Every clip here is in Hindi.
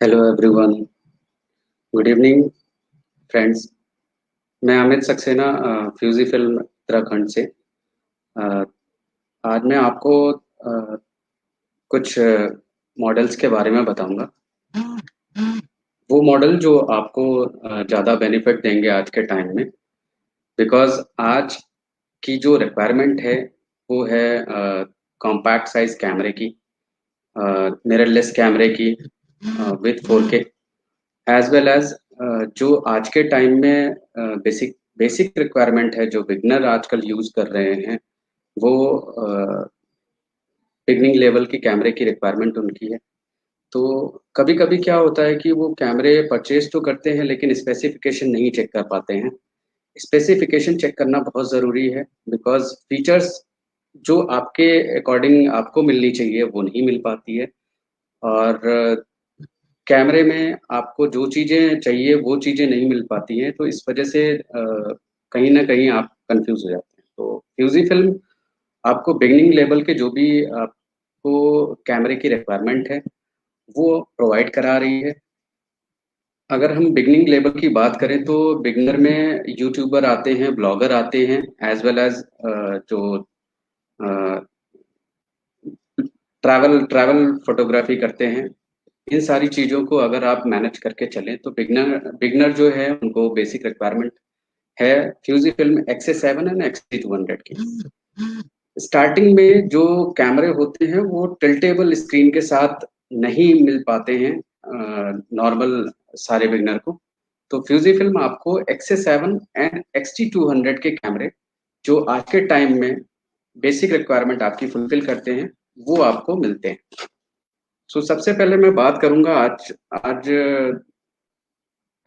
Hello everyone, good evening friends. मैं अमित सक्सेना, फ्यूजी फिल्म उत्तराखंड से। अ, आज मैं आपको कुछ मॉडल्स के बारे में बताऊंगा। वो मॉडल जो आपको ज़्यादा बेनिफिट देंगे आज के टाइम में, बिकॉज आज की जो रिक्वायरमेंट है वो है कॉम्पैक्ट साइज कैमरे की, मिररलेस कैमरे की with 4K, as well as जो आज के टाइम में बेसिक बेसिक रिक्वायरमेंट है जो बिगनर आजकल यूज कर रहे हैं, वो बिगनिंग लेवल की कैमरे की रिक्वायरमेंट उनकी है। तो कभी कभी क्या होता है कि वो कैमरे परचेज तो करते हैं लेकिन स्पेसिफिकेशन नहीं चेक कर पाते हैं। स्पेसिफिकेशन चेक करना बहुत ज़रूरी है, बिकॉज फीचर्स जो आपके अकॉर्डिंग आपको मिलनी चाहिए वो नहीं मिल पाती है। और कैमरे में आपको जो चीज़ें चाहिए वो चीज़ें नहीं मिल पाती हैं, तो इस वजह से कहीं ना कहीं आप कंफ्यूज हो जाते हैं। तो फ्यूजी फिल्म आपको बिगनिंग लेवल के जो भी आपको कैमरे की रिक्वायरमेंट है वो प्रोवाइड करा रही है। अगर हम बिगनिंग लेवल की बात करें तो बिगनर में यूट्यूबर आते हैं, ब्लॉगर आते हैं, एज वेल एज जो ट्रैवल ट्रैवल फोटोग्राफी करते हैं। इन सारी चीज़ों को अगर आप मैनेज करके चलें तो बिगनर बिगनर जो है उनको बेसिक रिक्वायरमेंट है Fujifilm XA7 and XT200 की। स्टार्टिंग में जो कैमरे होते हैं वो टिल्टेबल स्क्रीन के साथ नहीं मिल पाते हैं नॉर्मल सारे बिगनर को। तो फ्यूजी फिल्म आपको XA7 एंड XT200 के कैमरे जो आज के टाइम में बेसिक रिक्वायरमेंट आपकी फुलफिल करते हैं वो आपको मिलते हैं। सो सबसे पहले मैं बात करूंगा आज आज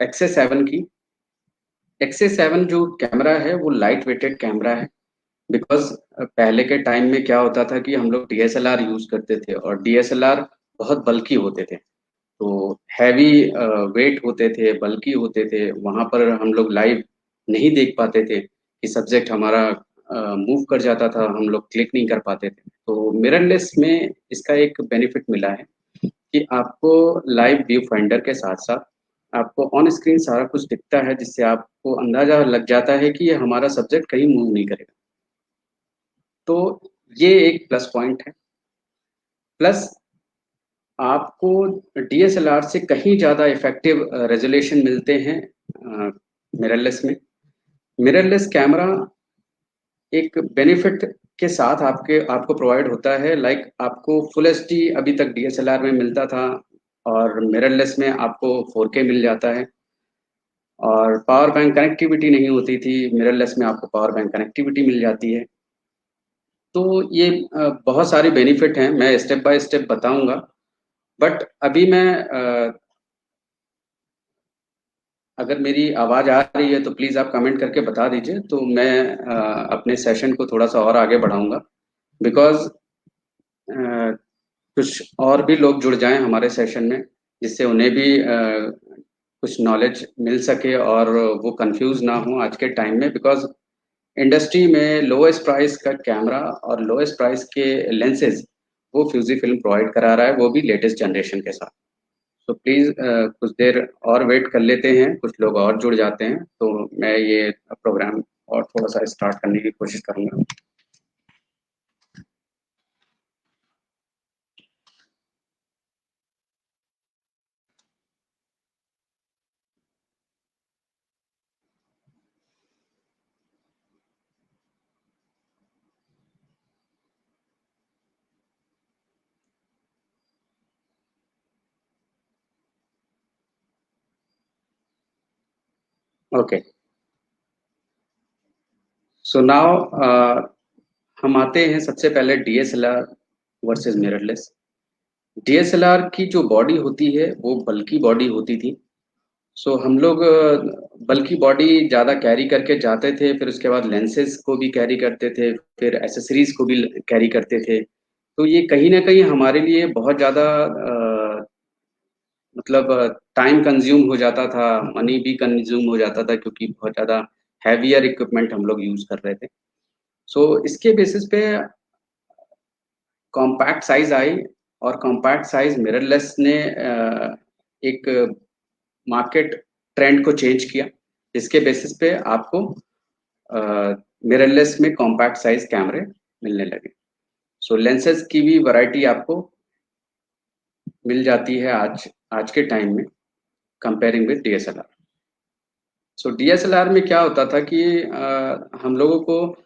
XA7 की। XA7 जो कैमरा है वो लाइट वेटेड कैमरा है, बिकॉज पहले के टाइम में क्या होता था कि हम लोग DSLR यूज करते थे और DSLR बहुत बल्की होते थे। तो हैवी वेट होते थे, बल्की होते थे, वहां पर हम लोग लाइव नहीं देख पाते थे कि सब्जेक्ट हमारा मूव कर जाता था, हम लोग क्लिक नहीं कर पाते थे। तो मिररलेस में इसका एक बेनिफिट मिला है कि आपको लाइव व्यू फाइंडर के साथ साथ आपको ऑन स्क्रीन सारा कुछ दिखता है, जिससे आपको अंदाजा लग जाता है कि ये हमारा सब्जेक्ट कहीं मूव नहीं करेगा। तो ये एक प्लस पॉइंट है। प्लस आपको DSLR से कहीं ज़्यादा इफेक्टिव रेजोल्यूशन मिलते हैं मिररलेस में। मिररलेस कैमरा एक बेनिफिट के साथ आपको प्रोवाइड होता है, लाइक आपको फुल एचडी अभी तक DSLR में मिलता था और मिररलेस में आपको 4K मिल जाता है। और पावर बैंक कनेक्टिविटी नहीं होती थी, मिररलेस में आपको पावर बैंक कनेक्टिविटी मिल जाती है। तो ये बहुत सारे बेनिफिट हैं, मैं स्टेप बाय स्टेप बताऊंगा। बट अभी मैं अगर मेरी आवाज़ आ रही है तो प्लीज़ आप कमेंट करके बता दीजिए, तो मैं अपने सेशन को थोड़ा सा और आगे बढ़ाऊंगा। बिकॉज कुछ और भी लोग जुड़ जाएं हमारे सेशन में, जिससे उन्हें भी कुछ नॉलेज मिल सके और वो कंफ्यूज ना हो आज के टाइम में। बिकॉज इंडस्ट्री में लोएस्ट प्राइस का कैमरा और लोएस्ट प्राइस के लेंसेज वो फ्यूजी फिल्म प्रोवाइड करा रहा है, वो भी लेटेस्ट जनरेशन के साथ। तो प्लीज़ कुछ देर और वेट कर लेते हैं, कुछ लोग और जुड़ जाते हैं तो मैं ये प्रोग्राम और थोड़ा सा स्टार्ट करने की कोशिश करूंगा। ओके, सो नाउ हम आते हैं सबसे पहले DSLR वर्सेस मिररलेस। DSLR की जो बॉडी होती है वो बल्की बॉडी होती थी। सो हम लोग बल्कि बॉडी ज़्यादा कैरी करके जाते थे, फिर उसके बाद लेंसेज को भी कैरी करते थे, फिर एसेसरीज को भी कैरी करते थे। तो ये कहीं ना कहीं हमारे लिए बहुत ज़्यादा मतलब टाइम कंज्यूम हो जाता था, मनी भी कंज्यूम हो जाता था, क्योंकि बहुत ज़्यादा हैवियर इक्विपमेंट हम लोग यूज़ कर रहे थे। सो इसके बेसिस पे कॉम्पैक्ट साइज आई और कॉम्पैक्ट साइज मिररलेस ने एक मार्केट ट्रेंड को चेंज किया, जिसके बेसिस पे आपको मिररलेस में कॉम्पैक्ट साइज कैमरे मिलने लगे। सो लेंसेज की भी वैरायटी आपको मिल जाती है आज के टाइम में comparing with DSLR. So DSLR में क्या होता था कि हम लोगों को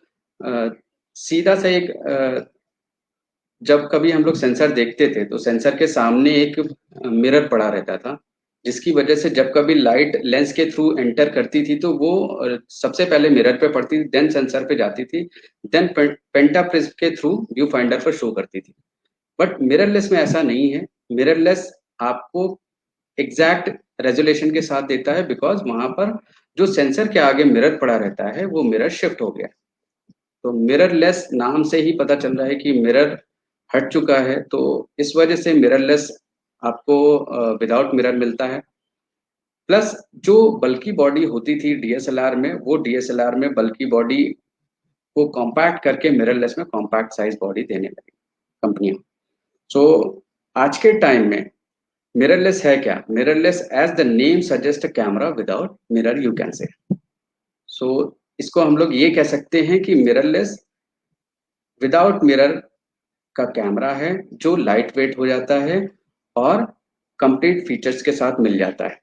सीधा सा एक जब कभी हम लोग सेंसर देखते थे तो सेंसर के सामने एक मिरर पड़ा रहता था, जिसकी वजह से जब कभी लाइट लेंस के थ्रू एंटर करती थी तो वो सबसे पहले मिरर पे पड़ती थी, देन सेंसर पे जाती थी, देन पेंटाप्रिज्म के थ्रू व्यू फाइंडर पर शो करती थी। बट मिररलेस में ऐसा नहीं है। मिररलेस आपको एग्जैक्ट रेजोल्यूशन के साथ देता है, बिकॉज वहां पर जो सेंसर के आगे मिरर पड़ा रहता है वो मिरर शिफ्ट हो गया। तो मिररलेस नाम से ही पता चल रहा है कि मिरर हट चुका है, तो इस वजह से मिररलेस आपको विदाउट मिरर मिलता है। प्लस जो बल्की बॉडी होती थी डीएसएलआर में, वो डीएसएलआर में बल्की बॉडी को कॉम्पैक्ट करके मिररलेस में कॉम्पैक्ट साइज बॉडी देने लगी कंपनियां। सो आज के टाइम में मिररलेस है क्या? Mirrorless as the name suggest camera without mirror you can say. So इसको हम लोग ये कह सकते हैं कि मिररलेस विदाउट मिरर का कैमरा है जो लाइट वेट हो जाता है और कंप्लीट फीचर्स के साथ मिल जाता है।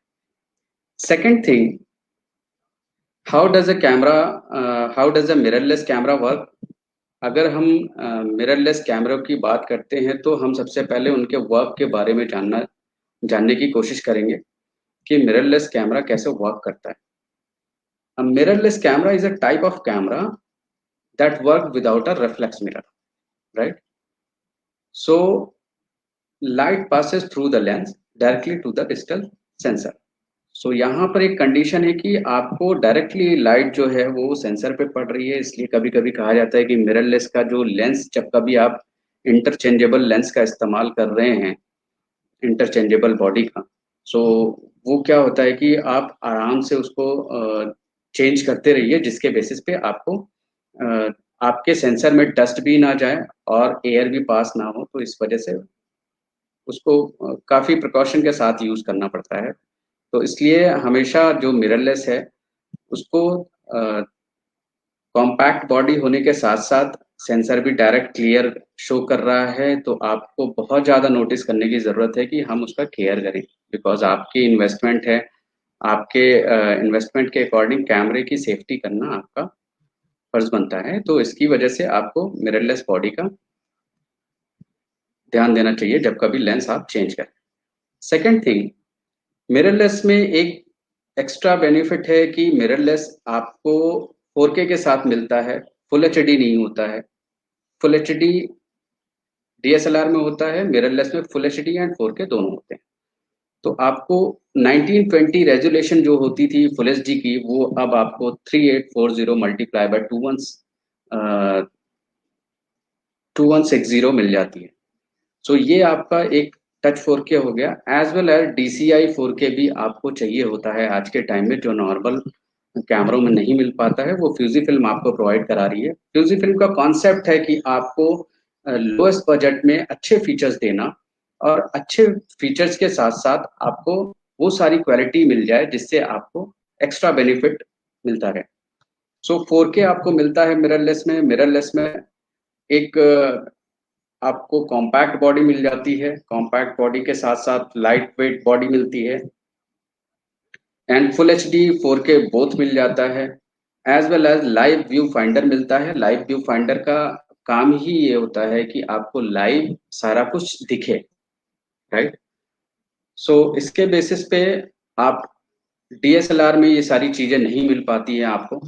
Second thing, how does a mirrorless camera work? अगर हम मिररलेस कैमरों की बात करते हैं तो हम सबसे पहले उनके वर्क के बारे में जानने की कोशिश करेंगे कि मिररलेस कैमरा कैसे वर्क करता है। A mirrorless camera is a type of camera that work without a reflex mirror, right? So light passes through the lens directly to the digital sensor. So यहाँ पर एक कंडीशन है कि आपको डायरेक्टली लाइट जो है वो सेंसर पे पड़ रही है, इसलिए कभी कभी कहा जाता है कि मिररलेस का जो लेंस, जब कभी आप इंटरचेंजेबल लेंस का इस्तेमाल कर रहे हैं, इंटरचेंजेबल बॉडी का, सो वो क्या होता है कि आप आराम से उसको चेंज करते रहिए, जिसके बेसिस पे आपको आपके सेंसर में डस्ट भी ना जाए और एयर भी पास ना हो, तो इस वजह से उसको काफ़ी प्रिकॉशन के साथ यूज़ करना पड़ता है। तो इसलिए हमेशा जो मिररलेस है उसको कॉम्पैक्ट बॉडी होने के साथ साथ सेंसर भी डायरेक्ट क्लियर शो कर रहा है, तो आपको बहुत ज़्यादा नोटिस करने की ज़रूरत है कि हम उसका केयर करें, बिकॉज आपकी इन्वेस्टमेंट है। आपके इन्वेस्टमेंट के अकॉर्डिंग कैमरे की सेफ्टी करना आपका फर्ज बनता है, तो इसकी वजह से आपको मिररलेस बॉडी का ध्यान देना चाहिए जब कभी लेंस आप चेंज करें। सेकेंड थिंग, मिररलेस में एक एक्स्ट्रा बेनिफिट है कि मिररलेस आपको 4K के साथ मिलता है, फुल एचडी नहीं होता है। फुल एचडी डीएसएलआर में होता है, मिररलेस में फुल एचडी एंड 4K दोनों होते हैं। तो आपको 1920 रेजोल्यूशन जो होती थी फुल एचडी की, वो अब आपको 3840 मल्टीप्लाई बाय 2160 मिल जाती है। सो ये आपका एक टच 4K हो गया, as well as DCI 4K भी आपको चाहिए होता है आज के टाइम में, जो नॉर्मल कैमरों में नहीं मिल पाता है, वो फ्यूजी फिल्म आपको प्रोवाइड करा रही है। फ्यूजी फिल्म का कॉन्सेप्ट है कि आपको लोएस्ट बजट में अच्छे फीचर्स देना, और अच्छे फीचर्स के साथ साथ आपको वो सारी क्वालिटी मिल जाए जिससे आपको एक्स्ट्रा बेनिफिट मिलता है। सो 4K आपको मिलता है मिररलेस में। मिररलेस में एक आपको कॉम्पैक्ट बॉडी मिल जाती है, कॉम्पैक्ट बॉडी के साथ साथ लाइट वेट बॉडी मिलती है, and full HD 4K both मिल जाता है, as well as live view finder मिलता है। लाइव व्यू फाइंडर का काम ही ये होता है कि आपको लाइव सारा कुछ दिखे, राइट? सो इसके बेसिस पे आप DSLR में ये सारी चीजें नहीं मिल पाती है आपको।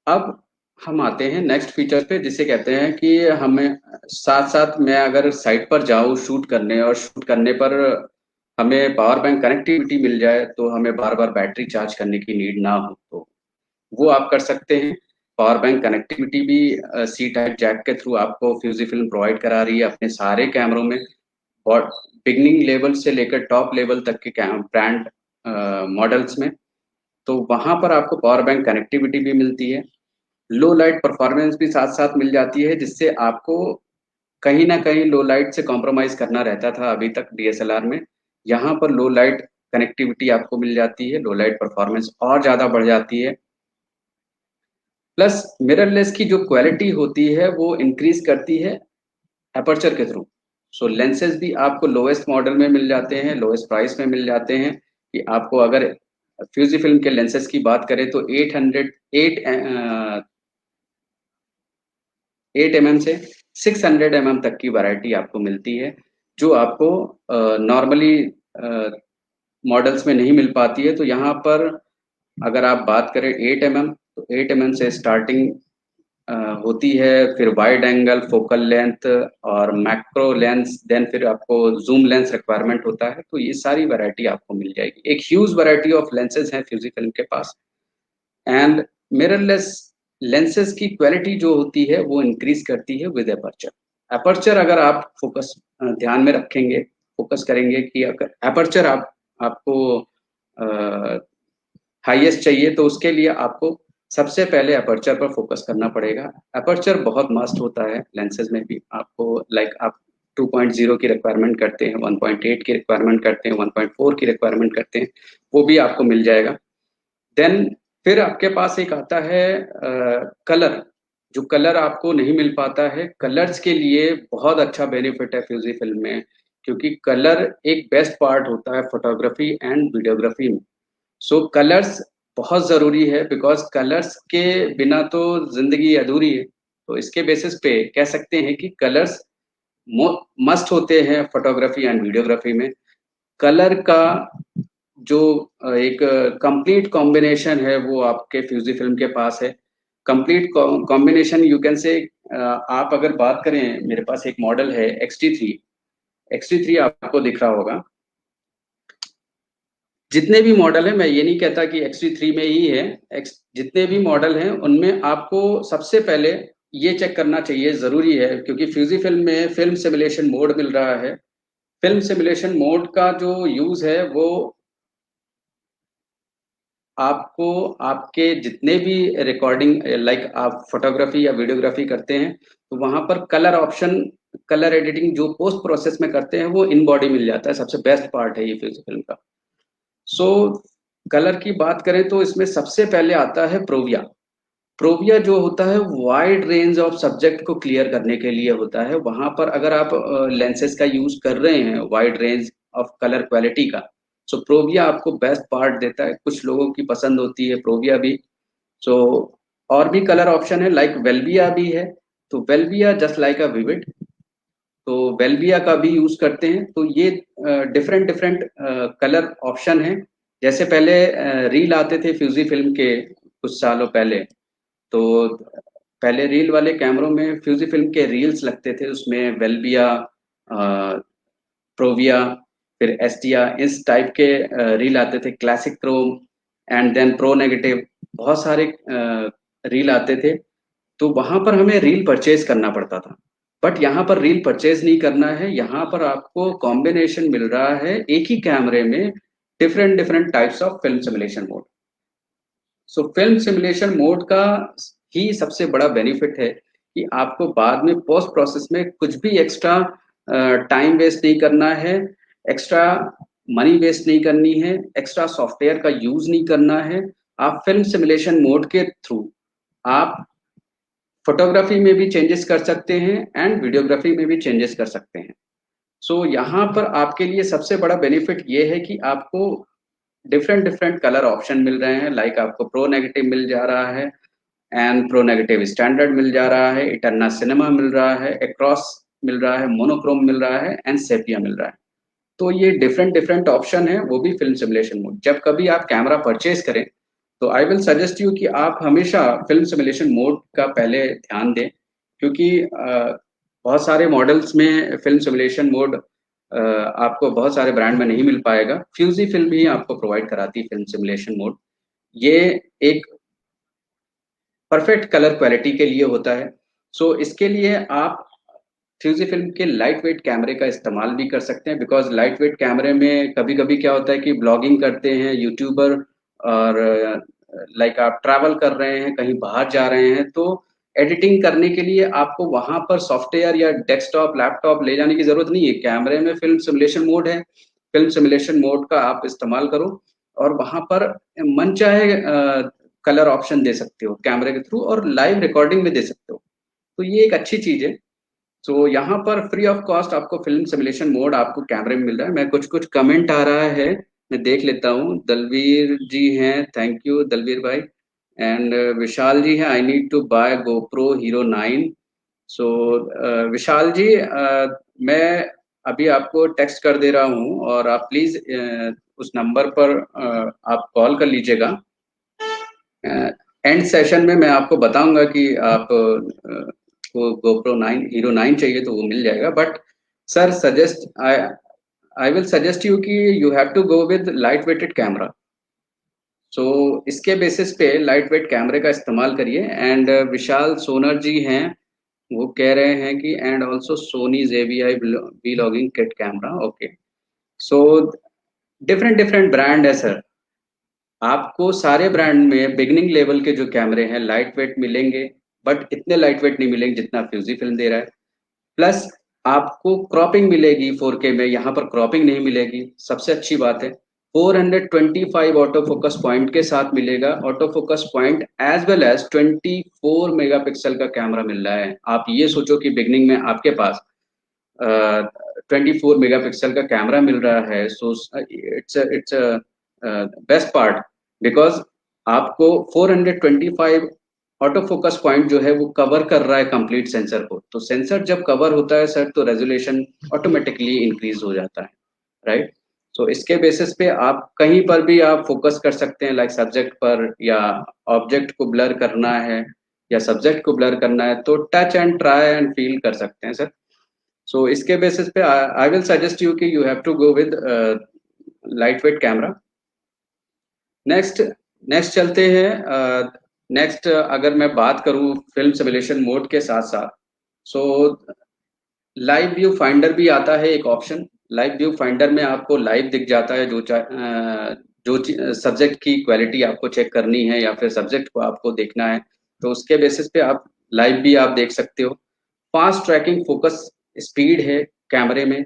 अब हम आते हैं नेक्स्ट फीचर पे, जिसे कहते हैं कि हमें साथ साथ मैं अगर साइट पर जाऊँ शूट करने, और शूट करने पर हमें पावर बैंक कनेक्टिविटी मिल जाए, तो हमें बार बार बैटरी चार्ज करने की नीड ना हो, तो वो आप कर सकते हैं। पावर बैंक कनेक्टिविटी भी सी टाइप जैक के थ्रू आपको फ्यूजी फिल्म प्रोवाइड करा रही है अपने सारे कैमरों में, और बिगनिंग लेवल से लेकर टॉप लेवल तक के ब्रांड मॉडल्स में। तो वहां पर आपको पावर बैंक कनेक्टिविटी भी मिलती है, लो लाइट परफॉर्मेंस भी साथ साथ मिल जाती है, जिससे आपको कहीं ना कहीं लो लाइट से कॉम्प्रोमाइज करना रहता था अभी तक DSLR में। यहाँ पर लो लाइट कनेक्टिविटी आपको मिल जाती है, लो लाइट परफॉर्मेंस और ज़्यादा बढ़ जाती है। प्लस मिररलेस की जो क्वालिटी होती है वो इंक्रीज करती है एपर्चर के थ्रू। सो लेंसेज भी आपको लोएस्ट मॉडल में मिल जाते हैं, लोएस्ट प्राइस में मिल जाते हैं। कि आपको अगर फ्यूजी फिल्म के लेंसेज की बात करें तो 8 mm से 600 mm तक की वैरायटी आपको मिलती है, जो आपको नॉर्मली मॉडल्स में नहीं मिल पाती है। तो यहाँ पर अगर आप बात करें 8 mm, तो 8 mm से स्टार्टिंग होती है, फिर वाइड एंगल, फोकल लेंथ और मैक्रो लेंस, देन फिर आपको जूम लेंस रिक्वायरमेंट होता है। तो ये सारी वैरायटी आपको मिल जाएगी, एक ह्यूज वैरायटी ऑफ लेंसेज हैं फ्यूजी फिल्म के पास। एंड मिररलेस लेंसेज की क्वालिटी जो होती है वो इंक्रीज करती है विद एपर्चर। एपर्चर अगर आप फोकस ध्यान में रखेंगे, फोकस करेंगे कि अगर एपर्चर आपको हाईएस्ट चाहिए तो उसके लिए आपको सबसे पहले अपर्चर पर फोकस करना पड़ेगा। अपर्चर बहुत मस्ट होता है लेंसेज में भी। आपको लाइक आप 2.0 की रिक्वायरमेंट करते हैं, 1.8 की रिक्वायरमेंट करते हैं, 1.4 की रिक्वायरमेंट करते हैं, वो भी आपको मिल जाएगा। देन फिर आपके पास एक आता है कलर। जो कलर आपको नहीं मिल पाता है, कलर्स के लिए बहुत अच्छा बेनिफिट है फ्यूजी फिल्म में, क्योंकि कलर एक बेस्ट पार्ट होता है फोटोग्राफी एंड वीडियोग्राफी में। सो कलर्स बहुत ज़रूरी है, बिकॉज कलर्स के बिना तो जिंदगी अधूरी है। तो इसके बेसिस पे कह सकते हैं कि कलर्स मस्ट होते हैं फोटोग्राफी एंड वीडियोग्राफी में। कलर का जो एक कंप्लीट कॉम्बिनेशन है वो आपके फ्यूजी फिल्म के पास है। कंप्लीट कॉम्बिनेशन यू कैन से। आप अगर बात करें, मेरे पास एक मॉडल है X-T3। X-T3 आपको दिख रहा होगा। जितने भी मॉडल है, मैं ये नहीं कहता कि X-T3 में ही है, जितने भी मॉडल हैं उनमें आपको सबसे पहले ये चेक करना चाहिए, जरूरी है, क्योंकि फ्यूजी फिल्म में फिल्म सिमुलेशन मोड मिल रहा है। फिल्म सिमुलेशन मोड का जो यूज है वो आपको आपके जितने भी रिकॉर्डिंग लाइक आप फोटोग्राफी या वीडियोग्राफी करते हैं, तो वहां पर कलर ऑप्शन, कलर एडिटिंग जो पोस्ट प्रोसेस में करते हैं वो इन बॉडी मिल जाता है। सबसे बेस्ट पार्ट है ये फ्यूजी फिल्म का। सो कलर की बात करें तो इसमें सबसे पहले आता है प्रोविया। प्रोविया जो होता है वाइड रेंज ऑफ सब्जेक्ट को क्लियर करने के लिए होता है। वहां पर अगर आप लेंसेज का यूज कर रहे हैं wide range of colour quality का, सो प्रोविया आपको बेस्ट पार्ट देता है। कुछ लोगों की पसंद होती है प्रोविया भी। सो और भी कलर ऑप्शन है, लाइक वेल्विया भी है। तो वेल्विया जस्ट लाइक अ विविड, तो वेल्विया का भी यूज करते हैं। तो ये डिफरेंट डिफरेंट कलर ऑप्शन है। जैसे पहले रील आते थे फ्यूजी फिल्म के कुछ सालों पहले, तो पहले रील वाले कैमरों में फ्यूजी फिल्म के रील्स लगते थे, उसमें वेल्विया, प्रोविया, फिर एस्टिया, इस टाइप के रील आते थे, classic chrome and then pro negative, बहुत सारे रील आते थे। तो वहां पर हमें रील परचेज करना पड़ता था। बट यहाँ पर रील परचेज नहीं करना है, यहाँ पर आपको कॉम्बिनेशन मिल रहा है एक ही कैमरे में, different different types of film simulation mode. So film simulation mode का ही सबसे बड़ा बेनिफिट है कि आपको बाद में पोस्ट प्रोसेस में कुछ भी एक्स्ट्रा टाइम वेस्ट नहीं करना है, एक्स्ट्रा मनी वेस्ट नहीं करनी है, एक्स्ट्रा सॉफ्टवेयर का यूज नहीं करना है। आप फिल्म सिमुलेशन मोड के थ्रू आप फोटोग्राफी में भी चेंजेस कर सकते हैं एंड वीडियोग्राफी में भी चेंजेस कर सकते हैं। सो यहाँ पर आपके लिए सबसे बड़ा बेनिफिट ये है कि आपको डिफरेंट डिफरेंट कलर ऑप्शन मिल रहे हैं। लाइक आपको प्रो नेगेटिव मिल जा रहा है, एंड प्रो नेगेटिव स्टैंडर्ड मिल जा रहा है, इटरना सिनेमा मिल रहा है, एक्रॉस मिल रहा है, मोनोक्रोम मिल रहा है एंड सेपिया मिल रहा है। तो ये डिफरेंट डिफरेंट ऑप्शन है, वो भी फिल्म सिमुलेशन मोड। जब कभी आप कैमरा परचेज करें तो आई विल सजेस्ट यू कि आप हमेशा फिल्म सिमुलेशन मोड का पहले ध्यान दें, क्योंकि बहुत सारे मॉडल्स में फिल्म सिमुलेशन मोड आपको बहुत सारे ब्रांड में नहीं मिल पाएगा। फ्यूजी फिल्म ही आपको प्रोवाइड कराती है फिल्म सिमुलेशन मोड। ये एक परफेक्ट कलर क्वालिटी के लिए होता है। सो इसके लिए आप फ्यूजी फिल्म के लाइट वेट कैमरे का इस्तेमाल भी कर सकते हैं, बिकॉज लाइट वेट कैमरे में कभी कभी क्या होता है कि ब्लॉगिंग करते हैं यूट्यूबर, और लाइक आप ट्रैवल कर रहे हैं, कहीं बाहर जा रहे हैं, तो एडिटिंग करने के लिए आपको वहां पर सॉफ्टवेयर या डेस्कटॉप लैपटॉप ले जाने की जरूरत नहीं है। कैमरे में फिल्म सिमुलेशन मोड है, फिल्म सिमुलेशन मोड का आप इस्तेमाल करो और वहां पर मन चाहे कलर ऑप्शन दे सकते हो कैमरे के थ्रू और लाइव रिकॉर्डिंग में दे सकते हो। तो ये एक अच्छी चीज है। तो यहाँ पर फ्री ऑफ कॉस्ट आपको फिल्म सिमुलेशन मोड आपको कैमरे में मिल रहा है। मैं कुछ कुछ कमेंट आ रहा है, मैं देख लेता हूँ। दलवीर जी हैं, थैंक यू दलवीर भाई। एंड विशाल जी हैं, I need to buy GoPro hero 9। So Vishal ji, मैं अभी आपको टेक्स्ट कर दे रहा हूँ और आप प्लीज उस नंबर पर आप कॉल कर लीजिएगा। एंड सेशन में मैं आपको बताऊंगा कि आप को गोप्रो 9 हीरो 9 चाहिए तो वो मिल जाएगा। But sir suggest I I will suggest you कि you have to go with light weighted camera. So इसके बेसिस पे लाइट वेट कैमरे का इस्तेमाल करिए। एंड विशाल सोनर जी हैं, वो कह रहे हैं कि and also Sony JVI V kit camera. Okay, so different different brand है सर। आपको सारे ब्रांड में बिगनिंग लेवल के जो कैमरे हैं लाइट वेट मिलेंगे, बट इतने लाइट वेट नहीं मिलेंगे जितना फ्यूजी फिल्म दे रहा है। प्लस आपको क्रॉपिंग मिलेगी 4K में, यहाँ पर क्रॉपिंग नहीं मिलेगी, सबसे अच्छी बात है। 425 ऑटो फोकस पॉइंट के साथ मिलेगा। Auto focus point as well as 24 megapixel का कैमरा मिल रहा है। आप ये सोचो कि बिगनिंग में आपके पास 24 मेगापिक्सल का कैमरा मिल रहा है। So it's best part, because आपको 425 ऑटो फोकस पॉइंट जो है वो कवर कर रहा है कंप्लीट सेंसर को। तो सेंसर जब कवर होता है सर, तो रेजोल्यूशन ऑटोमेटिकली इंक्रीज हो जाता है, राइट। सो इसके बेसिस पे आप कहीं पर भी आप फोकस कर सकते हैं, लाइक सब्जेक्ट पर, या ऑब्जेक्ट को ब्लर करना है या सब्जेक्ट को ब्लर करना है तो touch and try and feel कर सकते हैं सर। सो इसके बेसिस पे आई विल सजेस्ट यू कि you have to go with light weight camera. Next next चलते हैं। नेक्स्ट अगर मैं बात करूं फिल्म सिमुलेशन मोड के साथ साथ, सो लाइव व्यू फाइंडर भी आता है एक ऑप्शन। लाइव व्यू फाइंडर में आपको लाइव दिख जाता है जो सब्जेक्ट की क्वालिटी आपको चेक करनी है या फिर सब्जेक्ट को आपको देखना है, तो उसके बेसिस पे आप लाइव भी आप देख सकते हो। फास्ट ट्रैकिंग फोकस स्पीड है कैमरे में।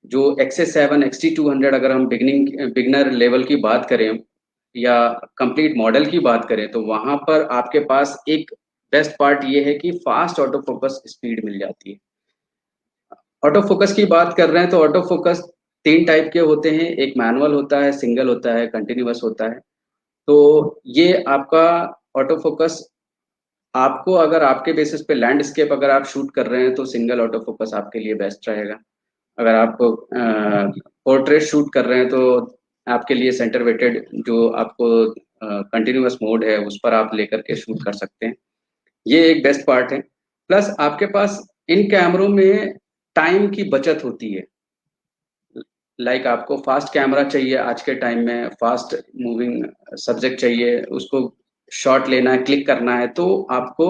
जो XA7 XT200 अगर हम बिगनर लेवल की बात करें या कंप्लीट मॉडल की बात करें, तो वहां पर आपके पास एक बेस्ट पार्ट ये है कि फास्ट ऑटो फोकस स्पीड मिल जाती है। ऑटो फोकस की बात कर रहे हैं तो ऑटो फोकस तीन टाइप के होते हैं, एक मैनुअल होता है, सिंगल होता है, कंटिन्यूअस होता है। तो ये आपका ऑटो फोकस, आपको अगर आपके बेसिस पे लैंडस्केप अगर आप शूट कर रहे हैं तो सिंगल ऑटो फोकस आपके लिए बेस्ट रहेगा। अगर आप पोर्ट्रेट शूट कर रहे हैं तो आपके लिए सेंटर वेटेड जो आपको कंटिन्यूअस मोड है उस पर आप लेकर के शूट कर सकते हैं। ये एक बेस्ट पार्ट है। प्लस आपके पास इन कैमरों में टाइम की बचत होती है। लाइक आपको फास्ट कैमरा चाहिए, आज के टाइम में फास्ट मूविंग सब्जेक्ट चाहिए, उसको शॉट लेना है, क्लिक करना है, तो आपको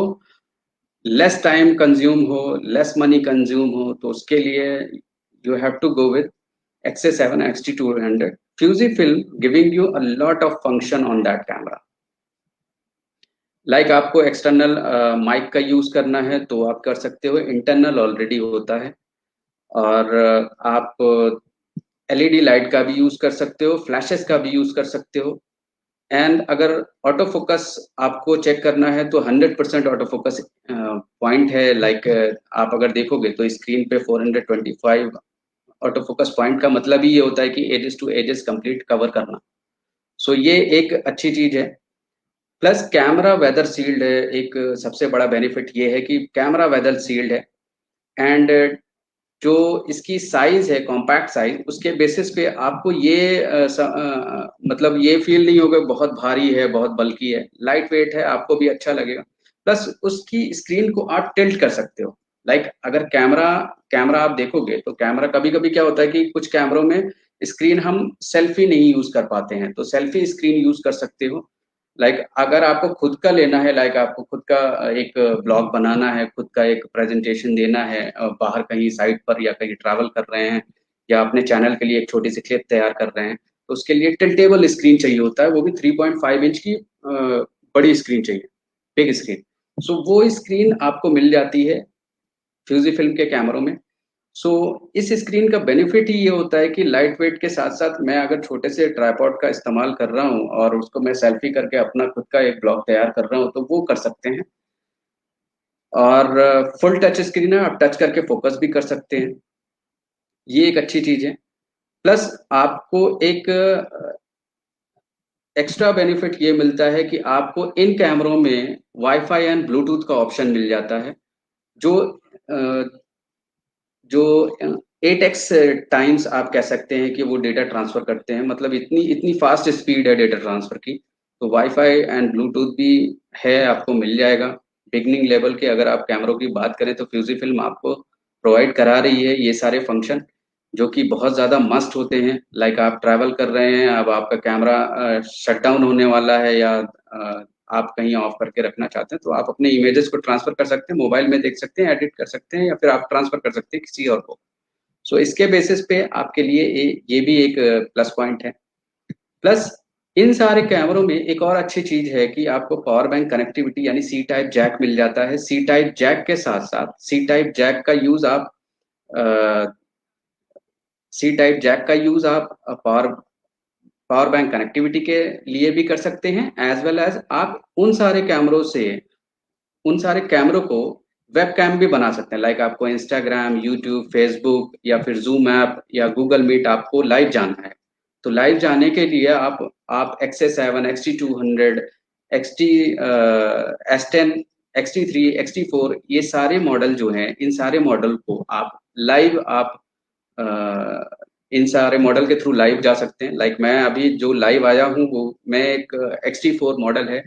लेस टाइम कंज्यूम हो, लेस मनी कंज्यूम हो, तो उसके लिए you have to go with XA7 XT200 Fujifilm, giving you a lot of function on that camera। Like आपको एक्सटर्नल माइक का यूज करना है तो आप कर सकते हो, इंटरनल ऑलरेडी होता है। और आप LED लाइट का भी यूज कर सकते हो, फ्लैशेस का भी यूज कर सकते हो। एंड अगर ऑटो फोकस आपको चेक करना है तो 100% ऑटो फोकस पॉइंट है। लाइक आप अगर देखोगे तो स्क्रीन पे 425 ऑटो फोकस पॉइंट का मतलब ही ये होता है कि edges to edges complete cover करना। सो ये एक अच्छी चीज है। प्लस कैमरा वेदर सील्ड है। एक सबसे बड़ा बेनिफिट ये है कि कैमरा वेदर सील्ड है। एंड जो इसकी साइज है, कॉम्पैक्ट साइज, उसके बेसिस पे आपको ये मतलब ये फील नहीं होगा बहुत भारी है, बहुत बल्की है, लाइट वेट है, आपको भी अच्छा लगेगा। प्लस उसकी स्क्रीन को आप टिल्ट कर सकते हो। लाइक अगर कैमरा कैमरा आप देखोगे तो कैमरा कभी कभी क्या होता है कि कुछ कैमरों में स्क्रीन हम सेल्फी नहीं यूज कर पाते हैं, तो सेल्फी स्क्रीन यूज कर सकते हो। लाइक अगर आपको खुद का लेना है, लाइक आपको खुद का एक ब्लॉग बनाना है, खुद का एक प्रेजेंटेशन देना है, बाहर कहीं साइट पर या कहीं ट्रैवल कर रहे हैं, या अपने चैनल के लिए एक छोटी सी क्लिप तैयार कर रहे हैं, तो उसके लिए टिल्टेबल स्क्रीन चाहिए होता है, वो भी 3.5 इंच की बड़ी स्क्रीन चाहिए, बिग स्क्रीन। सो वो स्क्रीन आपको मिल जाती है फ्यूजी फिल्म के कैमरों में। सो इस स्क्रीन का बेनिफिट ही ये होता है कि लाइट वेट के साथ साथ मैं अगर छोटे से ट्राइपॉड का इस्तेमाल कर रहा हूँ और उसको मैं सेल्फी करके अपना खुद का एक ब्लॉग तैयार कर रहा हूँ तो वो कर सकते हैं। और फुल टच स्क्रीन है, आप टच करके फोकस भी कर सकते हैं, ये एक अच्छी चीज है। प्लस आपको एक एक्स्ट्रा बेनिफिट ये मिलता है कि आपको इन कैमरों में वाईफाई एंड ब्लूटूथ का ऑप्शन मिल जाता है, जो जो 8x टाइम्स आप कह सकते हैं कि वो डेटा ट्रांसफर करते हैं, मतलब इतनी इतनी फास्ट स्पीड है डेटा ट्रांसफर की। तो वाईफाई एंड ब्लूटूथ भी है, आपको मिल जाएगा। बिगनिंग लेवल के अगर आप कैमरों की बात करें तो फ्यूजी फिल्म आपको प्रोवाइड करा रही है ये सारे फंक्शन, जो कि बहुत ज़्यादा मस्ट होते हैं। लाइक आप ट्रैवल कर रहे हैं, अब आपका कैमरा शट डाउन होने वाला है, या आप कहीं ऑफ करके रखना चाहते हैं, तो आप अपने इमेजेस को ट्रांसफर कर सकते हैं, मोबाइल में देख सकते हैं, एडिट कर सकते हैं, या फिर आप ट्रांसफर कर सकते हैं किसी और को। सो इसके बेसिस पे आपके लिए ये भी एक प्लस पॉइंट है। प्लस इन सारे कैमरों में एक और अच्छी चीज है कि आपको पावर बैंक कनेक्टिविटी यानी सी टाइप जैक मिल जाता है। सी टाइप जैक के साथ साथ सी टाइप जैक का यूज आप सी टाइप जैक का यूज आप पावर पावर बैंक कनेक्टिविटी के लिए भी कर सकते हैं, एज वेल एज आप उन सारे कैमरों को वेब कैम भी बना सकते हैं। लाइक आपको इंस्टाग्राम, यूट्यूब, फेसबुक या फिर जूम ऐप या गूगल मीट आपको लाइव जाना है, तो लाइव जाने के लिए आप XA7, XT200, XT S10, XT3, XT4, ये सारे मॉडल जो हैं, इन सारे मॉडल को आप लाइव आप इन सारे मॉडल के थ्रू लाइव जा सकते हैं। लाइक मैं अभी जो लाइव आया हूँ वो मैं एक XT4 मॉडल है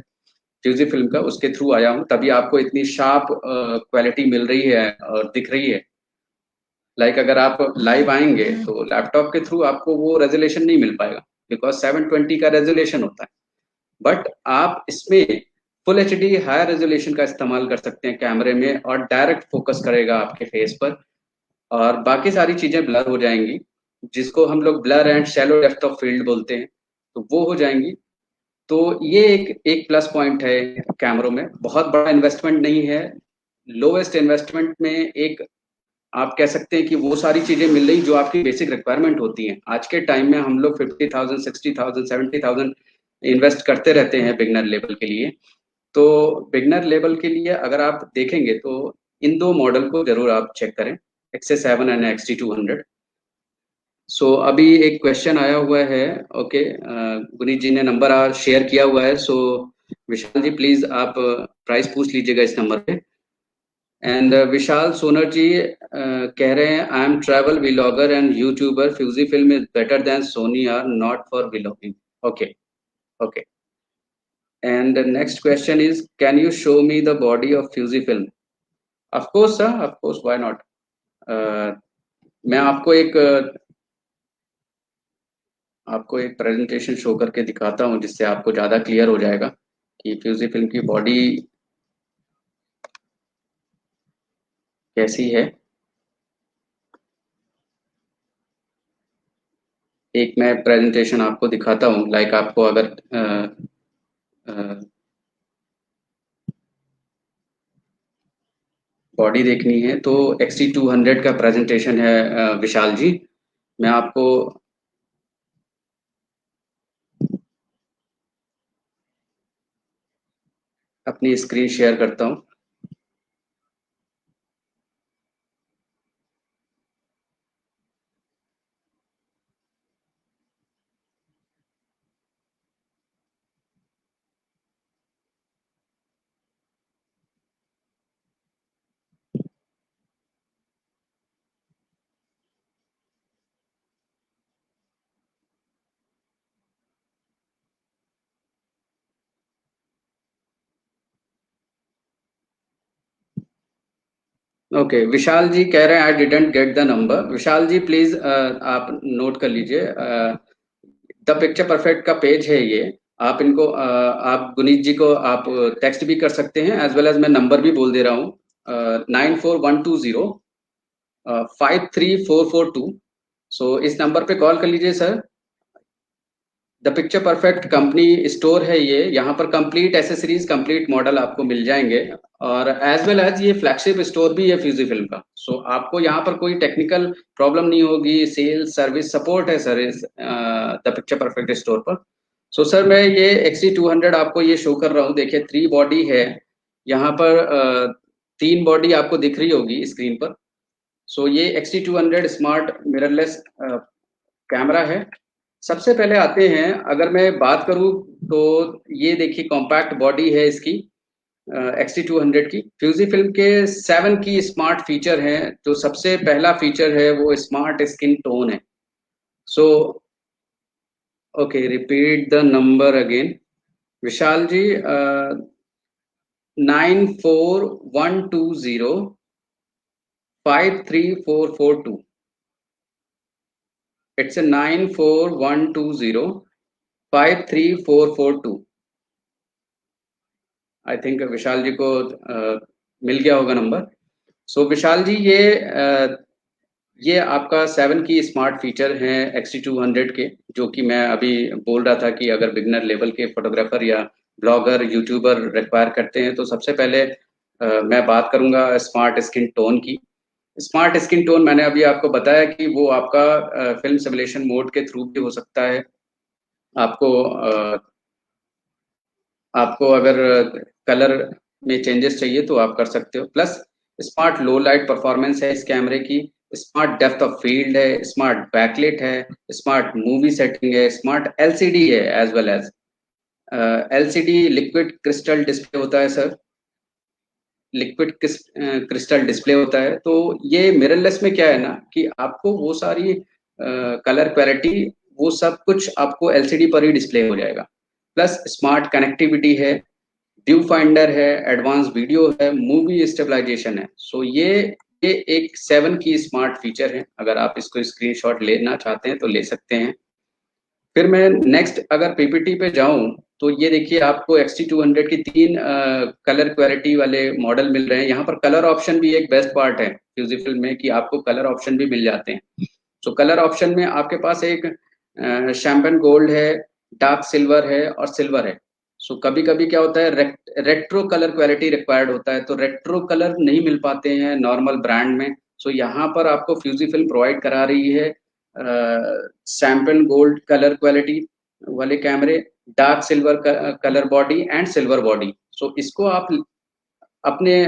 फ्यूजी फिल्म का, उसके थ्रू आया हूँ, तभी आपको इतनी शार्प क्वालिटी मिल रही है और दिख रही है। लाइक अगर आप लाइव आएंगे तो लैपटॉप के थ्रू आपको वो रेजोल्यूशन नहीं मिल पाएगा, बिकॉज 720 का रेजोल्यूशन होता है। बट आप इसमें फुल एचडी हाई रेजोल्यूशन का इस्तेमाल कर सकते हैं कैमरे में, और डायरेक्ट फोकस करेगा आपके फेस पर, और बाकी सारी चीजें ब्लर हो जाएंगी, जिसको हम लोग blur and shallow depth of field बोलते हैं, तो वो हो जाएंगी। तो ये एक एक प्लस पॉइंट है कैमरों में, बहुत बड़ा इन्वेस्टमेंट नहीं है, लोएस्ट इन्वेस्टमेंट में एक आप कह सकते हैं कि वो सारी चीजें मिल रही जो आपकी बेसिक रिक्वायरमेंट होती हैं। आज के टाइम में हम लोग 50,000, 60,000, 70,000 इन्वेस्ट करते रहते हैं बिगनर लेवल के लिए। तो बिगनर लेवल के लिए अगर आप देखेंगे तो इन दो मॉडल को जरूर आप चेक करें, XA7 एंड XT200। सो अभी एक क्वेश्चन आया हुआ है। ओके, गुनीत जी ने नंबर शेयर किया हुआ है, सो विशाल जी प्लीज आप प्राइस पूछ लीजिएगा इस नंबर पे। एंड विशाल सोनर जी कह रहे हैं, I am travel vlogger and YouTuber, Fujifilm is better than Sony are not for vlogging. Okay, okay. And next question is, can you show me the body of Fujifilm? Of course sir, of course, why not. मैं आपको एक प्रेजेंटेशन शो करके दिखाता हूँ, जिससे आपको ज़्यादा क्लियर हो जाएगा कि फ्यूजी फिल्म की बॉडी कैसी है। एक मैं प्रेजेंटेशन आपको दिखाता हूँ, लाइक आपको अगर बॉडी देखनी है तो XT200 का प्रेजेंटेशन है विशाल जी। मैं आपको अपनी स्क्रीन शेयर करता हूँ। ओके, विशाल जी कह रहे हैं I didn't get the number. Vishal ji please आप नोट कर लीजिए, द पिक्चर परफेक्ट का पेज है ये। आप इनको आप गुनीत जी को आप टेक्स्ट भी कर सकते हैं, एज वेल एज मैं नंबर भी बोल दे रहा हूँ, 94,120,53442। सो इस नंबर पे कॉल कर लीजिए sir. The picture perfect company store है ये, यहाँ पर कंप्लीट एसेसरीज, कंप्लीट मॉडल आपको मिल जाएंगे, और एज वेल एज ये फ्लैगशिप स्टोर भी है फ्यूजी फिल्म का। सो आपको यहाँ पर कोई टेक्निकल प्रॉब्लम नहीं होगी, सेल्स सर्विस सपोर्ट है सर इस द पिक्चर परफेक्ट स्टोर पर। सो सर मैं ये XT200 आपको ये शो कर रहा हूँ, देखिए 3 बॉडी है यहाँ पर, 3 बॉडी आपको दिख रही होगी स्क्रीन पर। सो ये XT200 स्मार्ट मिररलेस कैमरा है। सबसे पहले आते हैं, अगर मैं बात करूं तो ये देखिए कॉम्पैक्ट बॉडी है इसकी XT200 की। फ्यूजी फिल्म के 7 की स्मार्ट फीचर हैं, जो सबसे पहला फीचर है वो स्मार्ट स्किन टोन है। So okay, repeat the number again Vishal ji. 9412053442। It's 9412053442। I think Vishal ji को मिल गया होगा नंबर। सो विशाल जी ये आपका 7 की स्मार्ट फीचर हैं XT200 के, जो कि मैं अभी बोल रहा था कि अगर बिगनर लेवल के फोटोग्राफर या ब्लॉगर यूट्यूबर रिक्वायर करते हैं तो सबसे पहले मैं बात करूंगा स्मार्ट स्किन टोन की। स्मार्ट स्किन टोन मैंने अभी आपको बताया कि वो आपका फिल्म सिमुलेशन मोड के थ्रू भी हो सकता है। आपको आपको अगर कलर में चेंजेस चाहिए तो आप कर सकते हो। Plus smart low light performance है इस कैमरे की, स्मार्ट डेप्थ ऑफ फील्ड है, स्मार्ट बैकलिट है, स्मार्ट मूवी सेटिंग है, स्मार्ट एलसीडी है, as well as LCD liquid crystal display होता है सर, लिक्विड क्रिस्टल डिस्प्ले होता है। तो ये मिररलेस में क्या है ना कि आपको वो सारी कलर क्लैरिटी वो सब कुछ आपको एलसीडी पर ही डिस्प्ले हो जाएगा। प्लस स्मार्ट कनेक्टिविटी है, व्यू फाइंडर है, एडवांस वीडियो है, मूवी स्टेबलाइजेशन है। सो ये एक 7 की स्मार्ट फीचर है, अगर आप इसको स्क्रीनशॉट लेना चाहते हैं तो ले सकते हैं। फिर मैं नेक्स्ट अगर पीपीटी पे जाऊं तो ये देखिए आपको XT200 की 3 कलर क्लैरिटी वाले मॉडल मिल रहे हैं। यहाँ पर कलर ऑप्शन भी एक बेस्ट पार्ट है फ्यूजी फिल्म में कि आपको कलर ऑप्शन भी मिल जाते हैं। सो कलर ऑप्शन में आपके पास एक शैम्पेन गोल्ड है, डार्क सिल्वर है और सिल्वर है। सो कभी कभी क्या होता है रेट्रो कलर क्वालिटी रिक्वायर्ड होता है, तो रेट्रो कलर नहीं मिल पाते हैं नॉर्मल ब्रांड में। सो यहाँ पर आपको फ्यूजी फिल्म प्रोवाइड करा रही है सैम्पल गोल्ड कलर क्वालिटी वाले कैमरे, dark silver colour body and silver body. So इसको आप अपने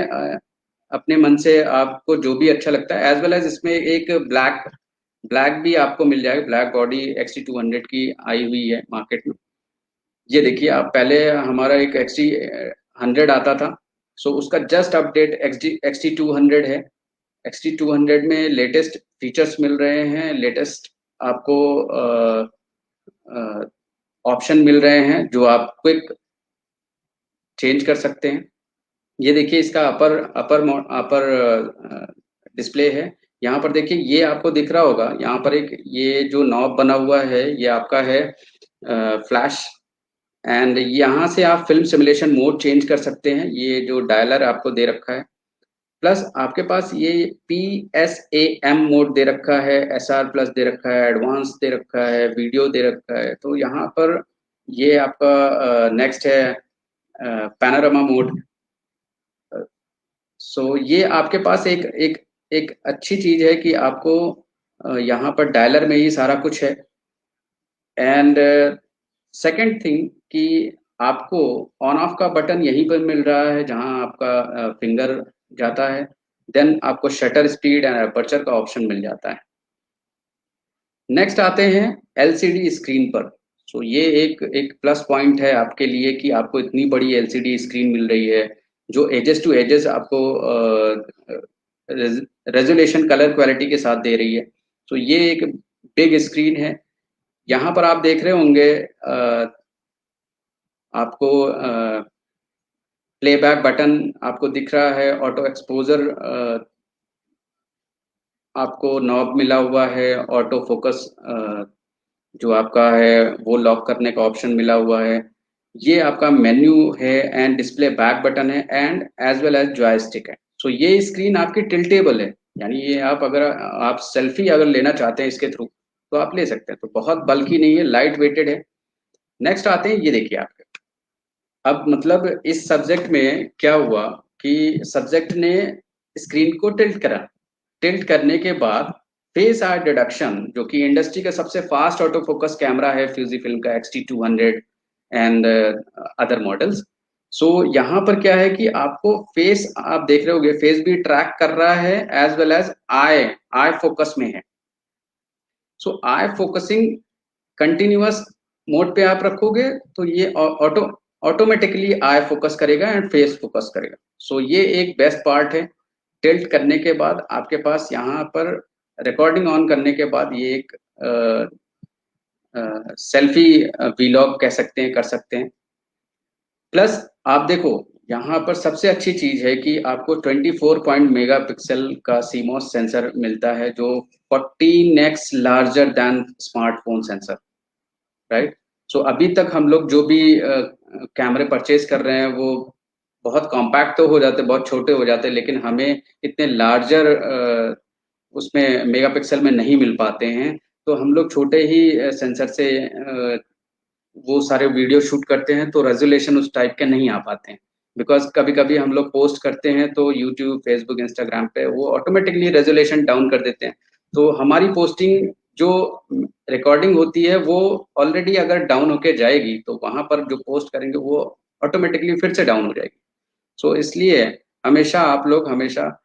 अपने मन से आपको जो भी अच्छा लगता है, एज वेल एज इसमें एक ब्लैक ब्लैक भी आपको मिल जाएगा। ब्लैक बॉडी XT200 की आई हुई है मार्केट में। ये देखिए आप, पहले हमारा एक XT100 आता था, सो उसका जस्ट अपडेट XT200 है। XT200 में लेटेस्ट फीचर्स मिल रहे हैं, लेटेस्ट आपको ऑप्शन मिल रहे हैं जो आप क्विक चेंज कर सकते हैं। ये देखिए इसका अपर अपर अपर डिस्प्ले है। यहाँ पर देखिए ये आपको दिख रहा होगा, यहाँ पर एक ये जो नॉब बना हुआ है ये आपका है फ्लैश, एंड यहाँ से आप फिल्म सिमुलेशन मोड चेंज कर सकते हैं। ये जो डायलर आपको दे रखा है, प्लस आपके पास ये PSAM मोड दे रखा है, SR प्लस दे रखा है, एडवांस दे रखा है, वीडियो दे रखा है। तो यहाँ पर ये आपका नेक्स्ट है पैनोरामा मोड। सो ये आपके पास एक एक एक अच्छी चीज है कि आपको यहाँ पर डायलर में ही सारा कुछ है। एंड सेकंड थिंग कि आपको ऑन ऑफ का बटन यहीं पर मिल रहा है जहां आपका फिंगर जाता है। देन आपको शटर स्पीड एंड अपर्चर का ऑप्शन मिल जाता है। नेक्स्ट आते हैं LCD स्क्रीन पर। सो ये एक एक प्लस पॉइंट है आपके लिए कि आपको इतनी बड़ी LCD स्क्रीन मिल रही है जो एजेस टू एजेस आपको रेजोल्यूशन कलर क्वालिटी के साथ दे रही है। तो ये एक बिग स्क्रीन है। यहाँ पर आप देख रहे होंगे आपको प्लेबैक बटन आपको दिख रहा है, ऑटो एक्सपोजर आपको नॉब मिला हुआ है, ऑटो फोकस जो आपका है वो लॉक करने का ऑप्शन मिला हुआ है। ये आपका मेन्यू है एंड डिस्प्ले बैक बटन है and as well as joystick है। सो ये स्क्रीन आपकी टिल्टेबल है, यानी ये आप अगर सेल्फी अगर लेना चाहते हैं इसके थ्रू तो आप ले सकते हैं। तो बहुत बल्कि नहीं है, लाइट वेटेड है। नेक्स्ट आते हैं, ये देखिए आपके, अब मतलब इस सब्जेक्ट में क्या हुआ कि सब्जेक्ट ने स्क्रीन को टिल्ट करा, टिल्ट करने के बाद फेस आई डिडक्शन, जो कि इंडस्ट्री का सबसे फास्ट ऑटो फोकस कैमरा है फ्यूजी फिल्म का XT200 एंड अदर मॉडल्स। सो यहाँ पर क्या है कि आपको फेस, आप देख रहे होगे फेस भी ट्रैक कर रहा है as well as eye, eye focus में है। So eye focusing continuous mode पे आप रखोगे तो ये ऑटो ऑटोमेटिकली आई फोकस करेगा एंड फेस फोकस करेगा। सो ये एक बेस्ट पार्ट है। टिल्ट करने के बाद आपके पास यहाँ पर रिकॉर्डिंग ऑन करने के बाद ये एक सेल्फी वीलॉग कह सकते हैं, कर सकते हैं। प्लस आप देखो यहाँ पर सबसे अच्छी चीज है कि आपको 24 पॉइंट मेगापिक्सल का सीमोस सेंसर मिलता है, जो 14x larger than smartphone sensor, right. So अभी तक हम लोग जो भी कैमरे परचेज कर रहे हैं वो बहुत कॉम्पैक्ट तो हो जाते, बहुत छोटे हो जाते, लेकिन हमें इतने लार्जर उसमें मेगापिक्सल में नहीं मिल पाते हैं। तो हम लोग छोटे ही सेंसर से वो सारे वीडियो शूट करते हैं, तो रेजोल्यूशन उस टाइप के नहीं आ पाते हैं। बिकॉज कभी कभी हम लोग पोस्ट करते हैं तो यूट्यूब, फेसबुक, इंस्टाग्राम पे वो ऑटोमेटिकली रेजोल्यूशन डाउन कर देते हैं। तो हमारी पोस्टिंग जो रिकॉर्डिंग होती है वो ऑलरेडी अगर डाउन होके जाएगी तो वहां पर जो पोस्ट करेंगे वो ऑटोमेटिकली फिर से डाउन हो जाएगी। सो इसलिए हमेशा आप लोग हमेशा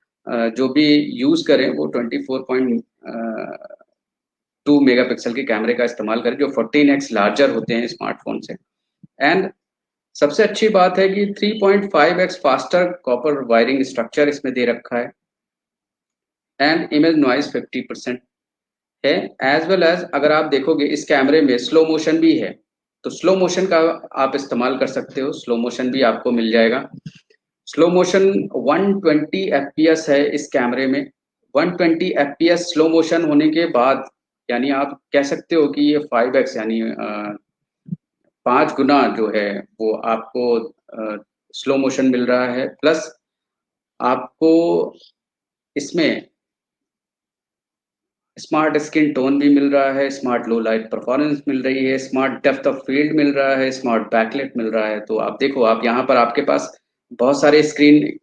जो भी यूज करें वो 24.2 मेगापिक्सल के कैमरे का इस्तेमाल करें, जो 14x लार्जर होते हैं स्मार्टफोन से। एंड सबसे अच्छी बात है कि 3.5x faster copper wiring structure इसमें दे रखा है एंड इमेज नॉइज 50% है। एज वेल एज अगर आप देखोगे इस कैमरे में स्लो मोशन भी है, तो स्लो मोशन का आप इस्तेमाल कर सकते हो, स्लो मोशन भी आपको मिल जाएगा। स्लो मोशन 120 FPS है इस कैमरे में। 120 FPS स्लो मोशन होने के बाद यानी आप कह सकते हो कि ये 5x यानी 5 गुना जो है वो आपको स्लो मोशन मिल रहा है। प्लस आपको इसमें स्मार्ट स्किन टोन भी मिल रहा है, स्मार्ट लो लाइट परफॉर्मेंस मिल रही है, स्मार्ट डेप्थ ऑफ फील्ड मिल रहा है, स्मार्ट बैकलाइट मिल रहा है। तो आप देखो, आप यहाँ पर आपके पास बहुत सारे स्क्रीन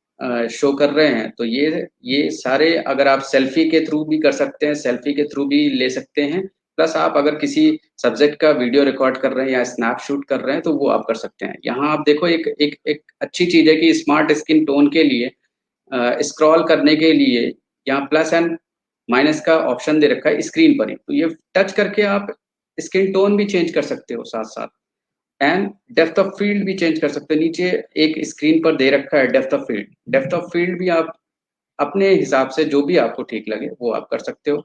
शो कर रहे हैं। तो ये सारे अगर आप सेल्फी के थ्रू भी कर सकते हैं, सेल्फी के थ्रू भी ले सकते हैं। प्लस आप अगर किसी सब्जेक्ट का वीडियो रिकॉर्ड कर रहे हैं या स्नैप शूट कर रहे हैं तो वो आप कर सकते हैं। यहाँ आप देखो एक एक एक अच्छी चीज है कि स्मार्ट स्किन टोन के लिए स्क्रॉल करने के लिए यहाँ प्लस एंड माइनस का ऑप्शन दे रखा है स्क्रीन पर ही, तो ये टच करके आप स्किन टोन भी चेंज कर सकते हो साथ साथ। एंड डेप्थ ऑफ फील्ड भी चेंज कर सकते हो, नीचे एक स्क्रीन पर दे रखा है depth of field. Depth of field भी आप अपने हिसाब से जो भी आपको ठीक लगे वो आप कर सकते हो।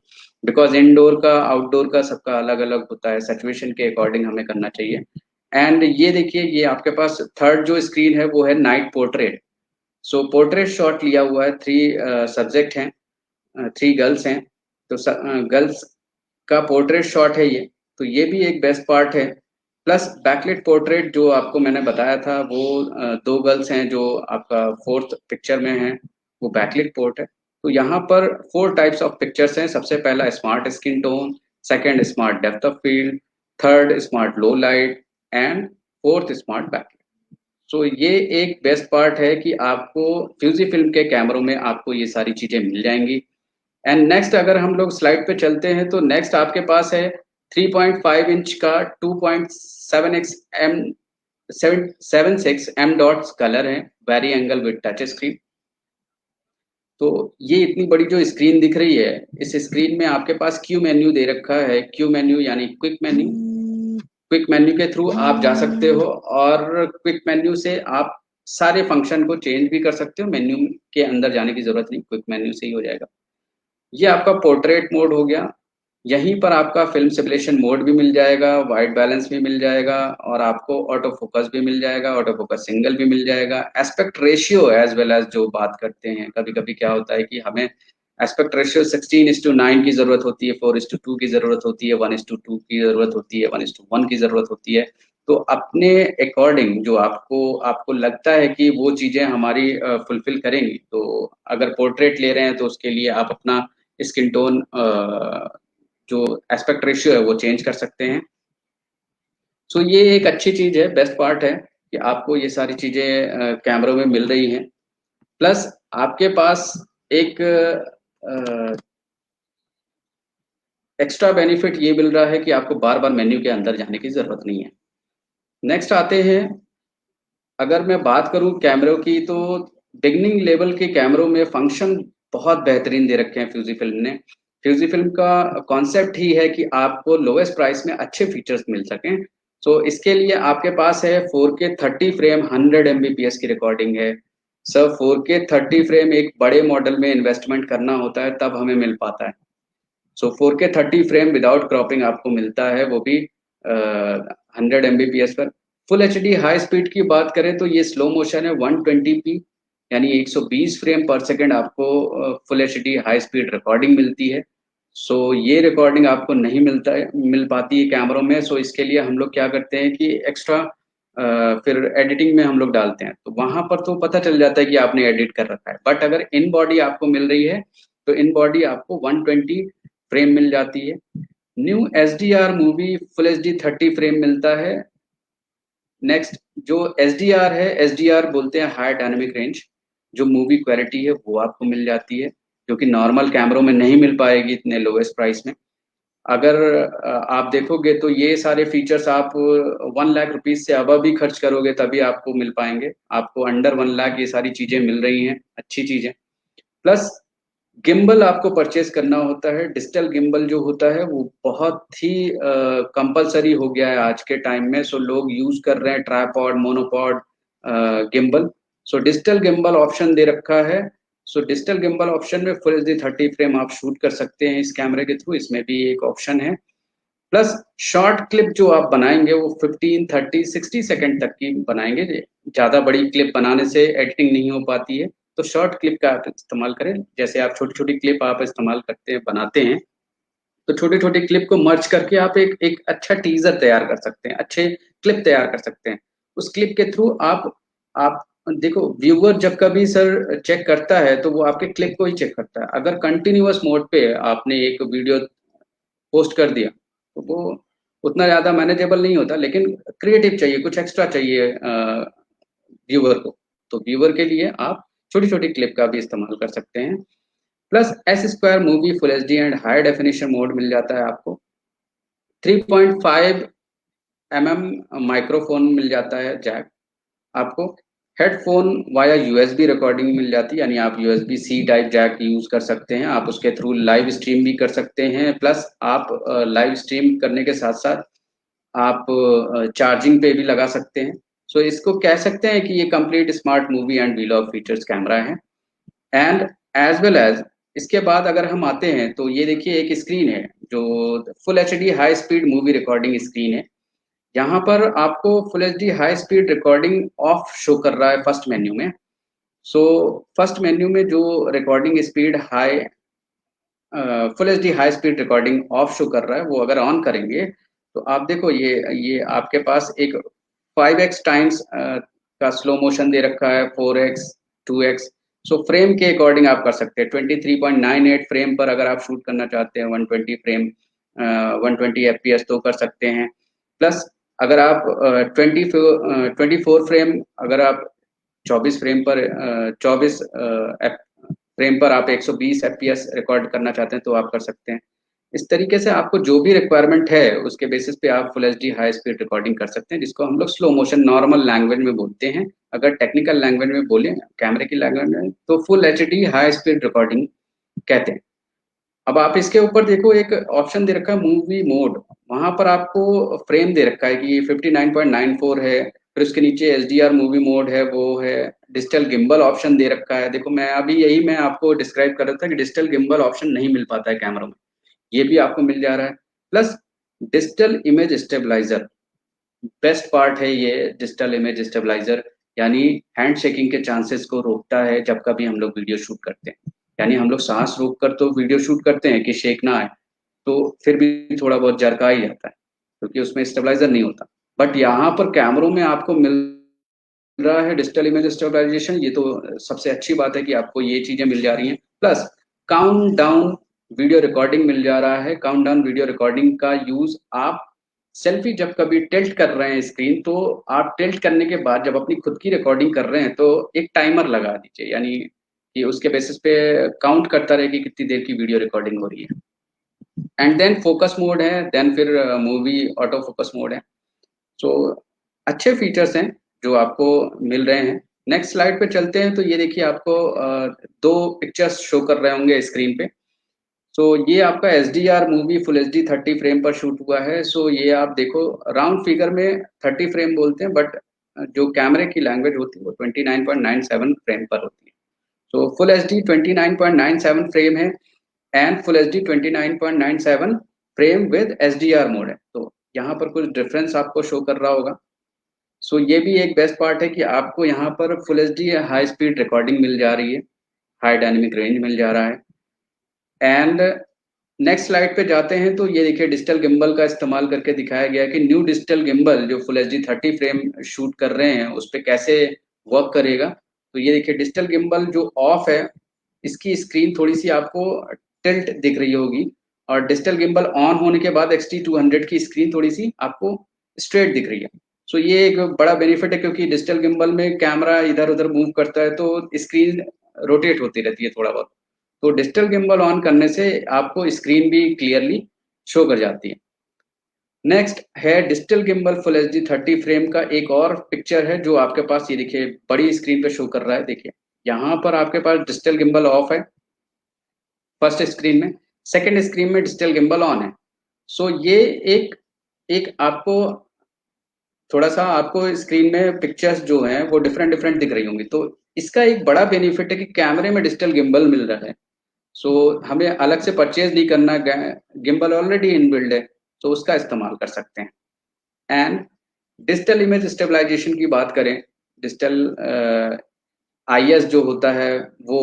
बिकॉज इनडोर का, आउटडोर का सबका अलग अलग होता है, सिचुएशन के अकॉर्डिंग हमें करना चाहिए। एंड ये देखिए, ये आपके पास थर्ड जो स्क्रीन है वो है नाइट पोर्ट्रेट। सो पोर्ट्रेट शॉट लिया हुआ है, 3 सब्जेक्ट हैं, 3 गर्ल्स हैं। तो गर्ल्स का पोर्ट्रेट शॉट है ये, तो ये भी एक बेस्ट पार्ट है। प्लस बैकलिट पोर्ट्रेट जो आपको मैंने बताया था वो 2 गर्ल्स हैं जो आपका फोर्थ पिक्चर में है, वो बैकलिट पोर्ट है। तो यहाँ पर 4 टाइप्स ऑफ पिक्चर्स हैं। सबसे पहला smart skin tone, second smart depth of field, third smart low light and fourth smart backlit. So ये एक बेस्ट पार्ट है कि आपको फ्यूजी फिल्म के कैमरों में आपको ये सारी चीजें मिल जाएंगी। एंड नेक्स्ट अगर हम लोग स्लाइड पे चलते हैं तो नेक्स्ट आपके पास है 3.5 इंच का 2.7x M 76 M dots colour है, vari angle with touch screen. तो ये इतनी बड़ी जो स्क्रीन दिख रही है, इस स्क्रीन में आपके पास क्यू मेन्यू दे रखा है। क्यू मेन्यू यानी क्विक मेन्यू, क्विक मेन्यू के थ्रू आप जा सकते हो और क्विक मेन्यू से आप सारे फंक्शन को चेंज भी कर सकते हो। मेन्यू के अंदर जाने की जरूरत नहीं, क्विक मेन्यू से ही हो जाएगा। ये आपका पोर्ट्रेट मोड हो गया। यहीं पर आपका फिल्म सिमुलेशन मोड भी मिल जाएगा, वाइट बैलेंस भी मिल जाएगा और आपको ऑटो फोकस भी मिल जाएगा, ऑटो फोकस सिंगल भी मिल जाएगा। Aspect ratio as well as जो बात करते हैं, कभी कभी क्या होता है कि हमें एस्पेक्ट रेशियो 16:9 की जरूरत होती है, 4:2 की जरूरत होती है, 1:2 की जरूरत होती है, 1:1 की जरूरत होती है। तो अपने अकॉर्डिंग जो आपको आपको लगता है कि वो चीजें हमारी फुलफिल करेंगी, तो अगर पोर्ट्रेट ले रहे हैं तो उसके लिए आप अपना स्किन टोन जो एस्पेक्ट रेशियो है वो चेंज कर सकते हैं। सो ये एक अच्छी चीज है, बेस्ट पार्ट है कि आपको ये सारी चीजें कैमरों में मिल रही हैं। प्लस आपके पास एक एक्स्ट्रा बेनिफिट ये मिल रहा है कि आपको बार बार मेन्यू के अंदर जाने की जरूरत नहीं है। नेक्स्ट आते हैं, अगर मैं बात करूं कैमरों की, तो बिगनिंग लेवल के कैमरों में फंक्शन बहुत बेहतरीन दे रखे हैं फ्यूजी फिल्म ने। फ्यूजी फिल्म का कॉन्सेप्ट ही है कि आपको लोएस्ट प्राइस में अच्छे फीचर्स मिल सकें। सो इसके लिए आपके पास है 4K 30 फ्रेम 100 Mbps की रिकॉर्डिंग है। सर 4K 30 फ्रेम एक बड़े मॉडल में इन्वेस्टमेंट करना होता है तब हमें मिल पाता है। सो 4K 30 फ्रेम विदाउट क्रॉपिंग आपको मिलता है, वो भी 100 Mbps पर। फुल एचडी हाई स्पीड की बात करें तो ये स्लो मोशन है 120p, यानी 120 फ्रेम पर सेकंड आपको full HD high speed recording मिलती है। सो ये रिकॉर्डिंग आपको नहीं मिल पाती है कैमरों में। सो इसके लिए हम लोग क्या करते हैं कि एक्स्ट्रा फिर एडिटिंग में हम लोग डालते हैं, तो वहां पर तो पता चल जाता है कि आपने एडिट कर रखा है। बट अगर इन बॉडी आपको मिल रही है तो इन बॉडी आपको 120 फ्रेम मिल जाती है। New SDR movie full HD 30 frame मिलता है। नेक्स्ट जो एसडीआर है, एसडीआर बोलते हैं हाई डायनेमिक रेंज, जो मूवी क्वालिटी है वो आपको मिल जाती है, जो कि नॉर्मल कैमरों में नहीं मिल पाएगी इतने लोएस्ट प्राइस में। अगर आप देखोगे तो ये सारे फीचर्स आप 1 लाख रुपीज से अब भी खर्च करोगे तभी आपको मिल पाएंगे। आपको अंडर 1 लाख ये सारी चीजें मिल रही हैं, अच्छी चीजें। प्लस गिम्बल आपको परचेस करना होता है। डिजिटल गिम्बल जो होता है वो बहुत ही कंपलसरी हो गया है आज के टाइम में। सो लोग यूज कर रहे हैं tripod, monopod gimbal. So digital gimbal option दे रखा है। सो डिजिटल गिम्बल ऑप्शन में फुल एचडी 30 फ्रेम आप शूट कर सकते हैं इस कैमरे के थ्रू, इसमें भी एक ऑप्शन है। प्लस शॉर्ट क्लिप जो आप बनाएंगे वो 15, 30, 60 सेकंड तक की बनाएंगे। ज्यादा बड़ी क्लिप बनाने से एडिटिंग नहीं हो पाती है, तो शॉर्ट क्लिप का आप इस्तेमाल करें। जैसे आप छोटी छोटी क्लिप आप इस्तेमाल करते हैं, बनाते हैं, तो छोटी छोटी क्लिप को मर्ज करके आप एक एक अच्छा टीजर तैयार कर सकते हैं, अच्छे क्लिप तैयार कर सकते हैं। उस क्लिप के थ्रू आप देखो, व्यूअर जब कभी सर चेक करता है तो वो आपके क्लिप को ही चेक करता है। अगर कंटिन्यूअस मोड पे आपने एक वीडियो पोस्ट कर दिया तो वो उतना ज्यादा मैनेजेबल नहीं होता, लेकिन क्रिएटिव चाहिए, कुछ एक्स्ट्रा चाहिए व्यूअर को। तो व्यूअर के लिए आप छोटी छोटी क्लिप का भी इस्तेमाल कर सकते हैं। Plus S square movie full H D and high definition mode मिल जाता है आपको। 3.5 mm माइक्रोफोन मिल जाता है जैक आपको। हेडफोन वाया यूएसबी रिकॉर्डिंग मिल जाती है, यानी आप USB C type jack use कर सकते हैं। आप उसके थ्रू लाइव स्ट्रीम भी कर सकते हैं। प्लस आप लाइव स्ट्रीम करने के साथ साथ आप चार्जिंग पे भी लगा सकते हैं। सो इसको कह सकते हैं कि ये complete smart movie and vlog features camera है। एंड एज वेल एज इसके बाद अगर हम आते हैं तो ये देखिए एक स्क्रीन है जो full H D high speed movie recording screen है। यहाँ पर आपको full H D high speed recording of show कर रहा है फर्स्ट मेन्यू में। सो फर्स्ट मेन्यू में जो recording speed high full H D high speed recording of show कर रहा है, वो अगर ऑन करेंगे तो आप देखो ये आपके पास एक 5x टाइम्स का स्लो मोशन दे रखा है, 4x, 2x। सो फ्रेम के अकॉर्डिंग आप कर सकते हैं। 23.98 फ्रेम पर अगर आप शूट करना चाहते हैं 120 फ्रेम 120 fps तो कर सकते हैं। प्लस अगर आप 24 फ्रेम, अगर आप 24 फ्रेम पर 24 फ्रेम पर आप 120 fps रिकॉर्ड करना चाहते हैं तो आप कर सकते हैं। इस तरीके से आपको जो भी रिक्वायरमेंट है उसके बेसिस पे आप full H D high speed recording कर सकते हैं, जिसको हम लोग स्लो मोशन नॉर्मल लैंग्वेज में बोलते हैं। अगर टेक्निकल लैंग्वेज में बोले, कैमरे की लैंग्वेज में, तो full H D high speed recording कहते हैं। अब आप इसके ऊपर देखो एक ऑप्शन दे रखा है मूवी मोड। वहां पर आपको फ्रेम दे रखा है कि 59.94 है। फिर उसके नीचे H D R movie mode है, वो है। डिजिटल गिम्बल ऑप्शन दे रखा है। देखो मैं अभी यही मैं आपको डिस्क्राइब कर रहा था कि डिजिटल गिम्बल ऑप्शन नहीं मिल पाता है कैमरों में, ये भी आपको मिल जा रहा है। Plus digital image stabiliser, best part है ये डिजिटल इमेज स्टेबलाइजर, यानी हैंड शेकिंग के चांसेस को रोकता है जब कभी हम लोग वीडियो शूट करते हैं। यानी हम लोग सांस रोक कर तो वीडियो शूट करते हैं कि शेक ना आए, तो फिर भी थोड़ा बहुत जरका ही जाता है क्योंकि उसमें स्टेबलाइजर नहीं होता। बट यहाँ पर कैमरों में आपको मिल रहा है डिजिटल इमेज स्टेबलाइजेशन, ये तो सबसे अच्छी बात है कि आपको ये चीजें मिल जा रही हैं। Plus countdown video recording मिल जा रहा है। काउंट डाउन वीडियो रिकॉर्डिंग का यूज आप सेल्फी जब कभी टिल्ट कर रहे हैं स्क्रीन, तो आप टिल्ट करने के बाद जब अपनी खुद की रिकॉर्डिंग कर रहे हैं तो एक टाइमर लगा दीजिए, यानी कि उसके बेसिस पे काउंट करता रहे कि कितनी देर की वीडियो रिकॉर्डिंग हो रही है। एंड देन फोकस मोड है, देन फिर मूवी ऑटो फोकस मोड है। सो अच्छे फीचर्स हैं जो आपको मिल रहे हैं। नेक्स्ट स्लाइड पे चलते हैं, तो ये देखिए आपको दो पिक्चर्स शो कर रहे होंगे स्क्रीन पे। सो ये आपका SDR movie full HD 30 frame पर शूट हुआ है। सो ये आप देखो, राउंड फिगर में 30 फ्रेम बोलते हैं, बट जो कैमरे की लैंग्वेज होती है वो 29.97 फ्रेम पर होती है। सो फुल HD 29.97 फ्रेम है, and full HD 29.97 frame with SDR mode है। तो यहाँ पर कुछ डिफरेंस आपको शो कर रहा होगा। सो ये भी एक बेस्ट पार्ट है कि आपको यहाँ पर full HD high speed recording मिल जा रही है, हाई डायनेमिक रेंज मिल जा रहा है। एंड नेक्स्ट स्लाइड पे जाते हैं, तो ये देखिए डिजिटल गिम्बल का इस्तेमाल करके दिखाया गया है कि न्यू डिजिटल गिम्बल जो फुल HD 30 फ्रेम शूट कर रहे हैं उस पे कैसे वर्क करेगा। तो ये देखिए डिजिटल गिम्बल जो ऑफ है, इसकी स्क्रीन थोड़ी सी आपको टिल्ट दिख रही होगी, और डिजिटल गिम्बल ऑन होने के बाद X-T200 की स्क्रीन थोड़ी सी आपको स्ट्रेट दिख रही है। सो ये एक बड़ा बेनिफिट है, क्योंकि डिजिटल गिम्बल में कैमरा इधर उधर मूव करता है तो स्क्रीन रोटेट होती रहती है थोड़ा बहुत। तो डिजिटल गिम्बल ऑन करने से आपको स्क्रीन भी क्लियरली शो कर जाती है। नेक्स्ट है digital gimbal full HD 30 frame का एक और पिक्चर है जो आपके पास, ये देखिए बड़ी स्क्रीन पे शो कर रहा है। देखिए यहाँ पर आपके पास डिजिटल गिम्बल ऑफ है फर्स्ट स्क्रीन में, सेकंड स्क्रीन में डिजिटल गिम्बल ऑन है। सो ये एक एक आपको थोड़ा सा आपको स्क्रीन में पिक्चर्स जो हैं वो डिफरेंट डिफरेंट दिख रही होंगी। तो इसका एक बड़ा बेनिफिट है कि कैमरे में डिजिटल गिम्बल मिल रहा है। सो हमें अलग से परचेज नहीं करना, गिम्बल ऑलरेडी इनबिल्ड है, तो उसका इस्तेमाल कर सकते हैं। एंड डिजिटल इमेज स्टेबलाइजेशन की बात करें, डिजिटल IS जो होता है वो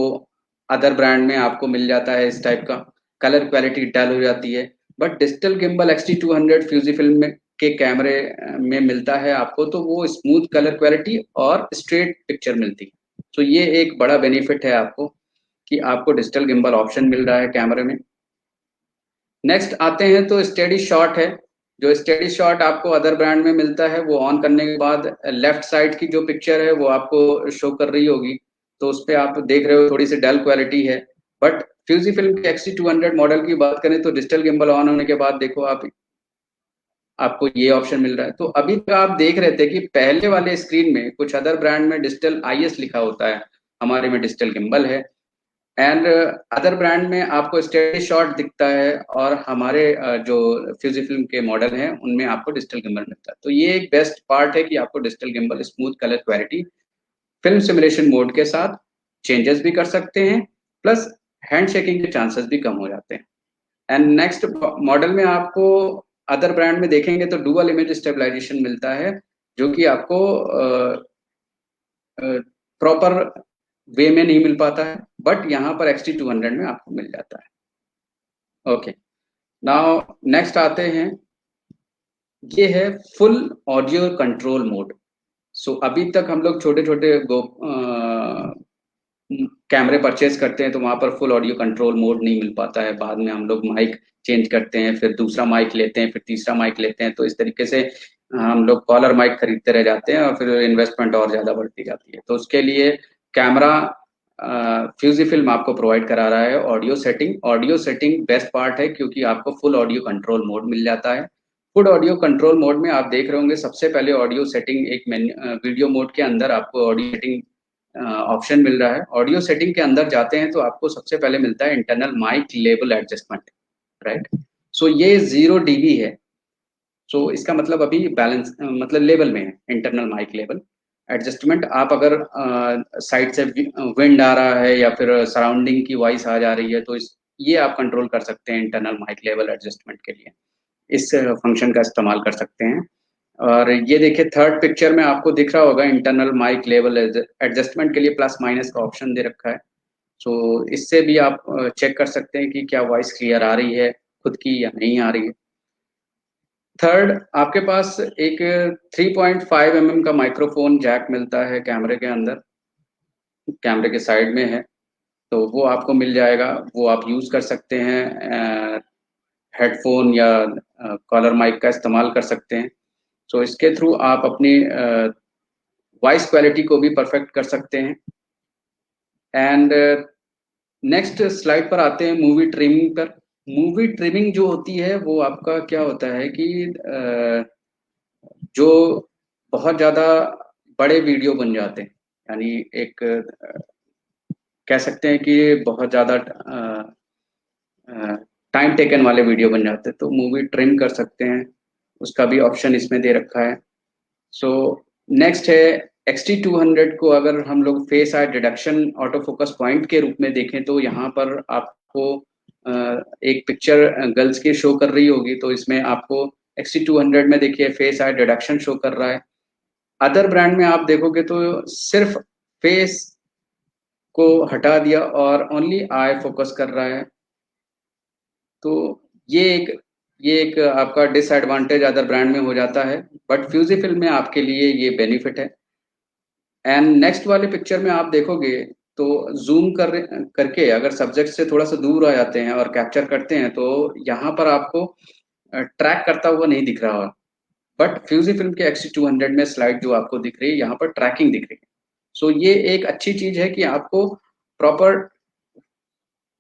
अदर ब्रांड में आपको मिल जाता है इस टाइप का, कलर क्वालिटी डल हो जाती है। But digital gimbal X-T200 Fuji film में के कैमरे में मिलता है आपको, तो वो स्मूथ कलर क्वालिटी और स्ट्रेट पिक्चर मिलती है। तो ये एक बड़ा बेनिफिट है आपको कि आपको डिजिटल गिम्बल ऑप्शन मिल रहा है कैमरे में। नेक्स्ट आते हैं तो स्टेडी शॉट है। जो स्टेडी शॉट आपको अदर ब्रांड में मिलता है, वो ऑन करने के बाद लेफ्ट साइड की जो पिक्चर है वो आपको शो कर रही होगी। तो उस पर आप देख रहे हो थोड़ी सी डल क्वालिटी है। बट फ्यूजी फिल्म के X-T200 मॉडल की बात करें तो डिजिटल गिम्बल ऑन होने के बाद देखो आप, आपको ये ऑप्शन मिल रहा है। तो अभी तक आप देख रहे थे कि पहले वाले स्क्रीन में कुछ अदर ब्रांड में डिजिटल IS लिखा होता है, हमारे में डिजिटल गिम्बल है। एंड अदर ब्रांड में आपको स्टेडी शॉट दिखता है, और हमारे जो फ्यूजी फिल्म के मॉडल हैं उनमें आपको डिजिटल गिम्बल मिलता है। तो ये एक बेस्ट पार्ट है कि आपको digital gimbal smooth colour clarity film simulation mode के साथ चेंजेस भी कर सकते हैं, प्लस हैंड शेकिंग के चांसेस भी कम हो जाते हैं। एंड नेक्स्ट मॉडल में आपको अदर ब्रांड में देखेंगे तो डुअल इमेज स्टेबलाइजेशन मिलता है, जो कि आपको प्रॉपर वे में नहीं मिल पाता है, बट यहाँ पर X-T200 में आपको मिल जाता है। ओके, नाउ नेक्स्ट आते हैं, ये है फुल ऑडियो कंट्रोल मोड। सो अभी तक हम लोग छोटे छोटे कैमरे परचेज करते हैं तो वहां पर फुल ऑडियो कंट्रोल मोड नहीं मिल पाता है। बाद में हम लोग माइक चेंज करते हैं, फिर दूसरा माइक लेते हैं, फिर तीसरा माइक लेते हैं, तो इस तरीके से हम लोग कॉलर माइक खरीदते रह जाते हैं और फिर इन्वेस्टमेंट और ज्यादा बढ़ती जाती है। तो उसके लिए कैमरा फ्यूजी फिल्म आपको प्रोवाइड करा रहा है ऑडियो सेटिंग बेस्ट पार्ट है, क्योंकि आपको फुल ऑडियो कंट्रोल मोड मिल जाता है। फुल ऑडियो कंट्रोल मोड में आप देख रहे होंगे सबसे पहले ऑडियो सेटिंग एक मेन्यू, वीडियो मोड के अंदर आपको ऑडियो सेटिंग ऑप्शन मिल रहा है। ऑडियो सेटिंग के अंदर जाते हैं तो आपको सबसे पहले मिलता है internal mic level adjustment, right. So ये 0 dB है। सो इसका मतलब अभी बैलेंस मतलब लेवल में है, इंटरनल माइक लेवल एडजस्टमेंट। आप अगर साइड से विंड आ रहा है या फिर सराउंडिंग की वॉइस आ जा रही है, तो ये आप कंट्रोल कर सकते हैं इंटरनल माइक लेवल एडजस्टमेंट के लिए, इस फंक्शन का इस्तेमाल कर सकते हैं। और ये देखिए थर्ड पिक्चर में आपको दिख रहा होगा इंटरनल माइक लेवल एडजस्टमेंट के लिए प्लस माइनस का ऑप्शन दे रखा है। सो इससे भी आप चेक कर सकते हैं कि क्या वॉइस क्लियर आ रही है खुद की या नहीं आ रही है। थर्ड, आपके पास एक 3.5 mm का माइक्रोफोन जैक मिलता है कैमरे के अंदर, कैमरे के साइड में है, तो वो आपको मिल जाएगा, वो आप यूज कर सकते हैं हेडफोन या कॉलर माइक का इस्तेमाल कर सकते हैं। सो इसके थ्रू आप अपनी वॉइस क्वालिटी को भी परफेक्ट कर सकते हैं। एंड नेक्स्ट स्लाइड पर आते हैं मूवी ट्रिमिंग पर। मूवी ट्रिमिंग जो होती है वो आपका क्या होता है कि जो बहुत ज़्यादा बड़े वीडियो बन जाते हैं, यानी एक कह सकते हैं कि बहुत ज़्यादा टाइम टेकन वाले वीडियो बन जाते हैं, तो मूवी ट्रिम कर सकते हैं, उसका भी ऑप्शन इसमें दे रखा है। सो नेक्स्ट है XT200 को अगर हम लोग face I deduction auto focus point के रूप में देखें तो यहाँ पर आपको एक पिक्चर गर्ल्स की शो कर रही होगी, तो इसमें आपको XT200 में देखिए फेस आई डिडक्शन शो कर रहा है। अदर ब्रांड में आप देखोगे तो सिर्फ फेस को हटा दिया और ओनली आई फोकस कर रहा है। तो ये एक ये एक आपका डिसएडवांटेज अदर ब्रांड में हो जाता है, बट फ्यूजीफिल्म में आपके लिए ये बेनिफिट है। एंड नेक्स्ट वाले पिक्चर में आप देखोगे तो जूम करके अगर सब्जेक्ट से थोड़ा सा दूर आ जाते हैं और कैप्चर करते हैं तो यहाँ पर आपको ट्रैक करता हुआ नहीं दिख रहा, बट फ्यूजी फिल्म के XT200 में स्लाइड जो आपको दिख रही है यहाँ पर ट्रैकिंग दिख रही है। सो ये एक अच्छी चीज है कि आपको प्रॉपर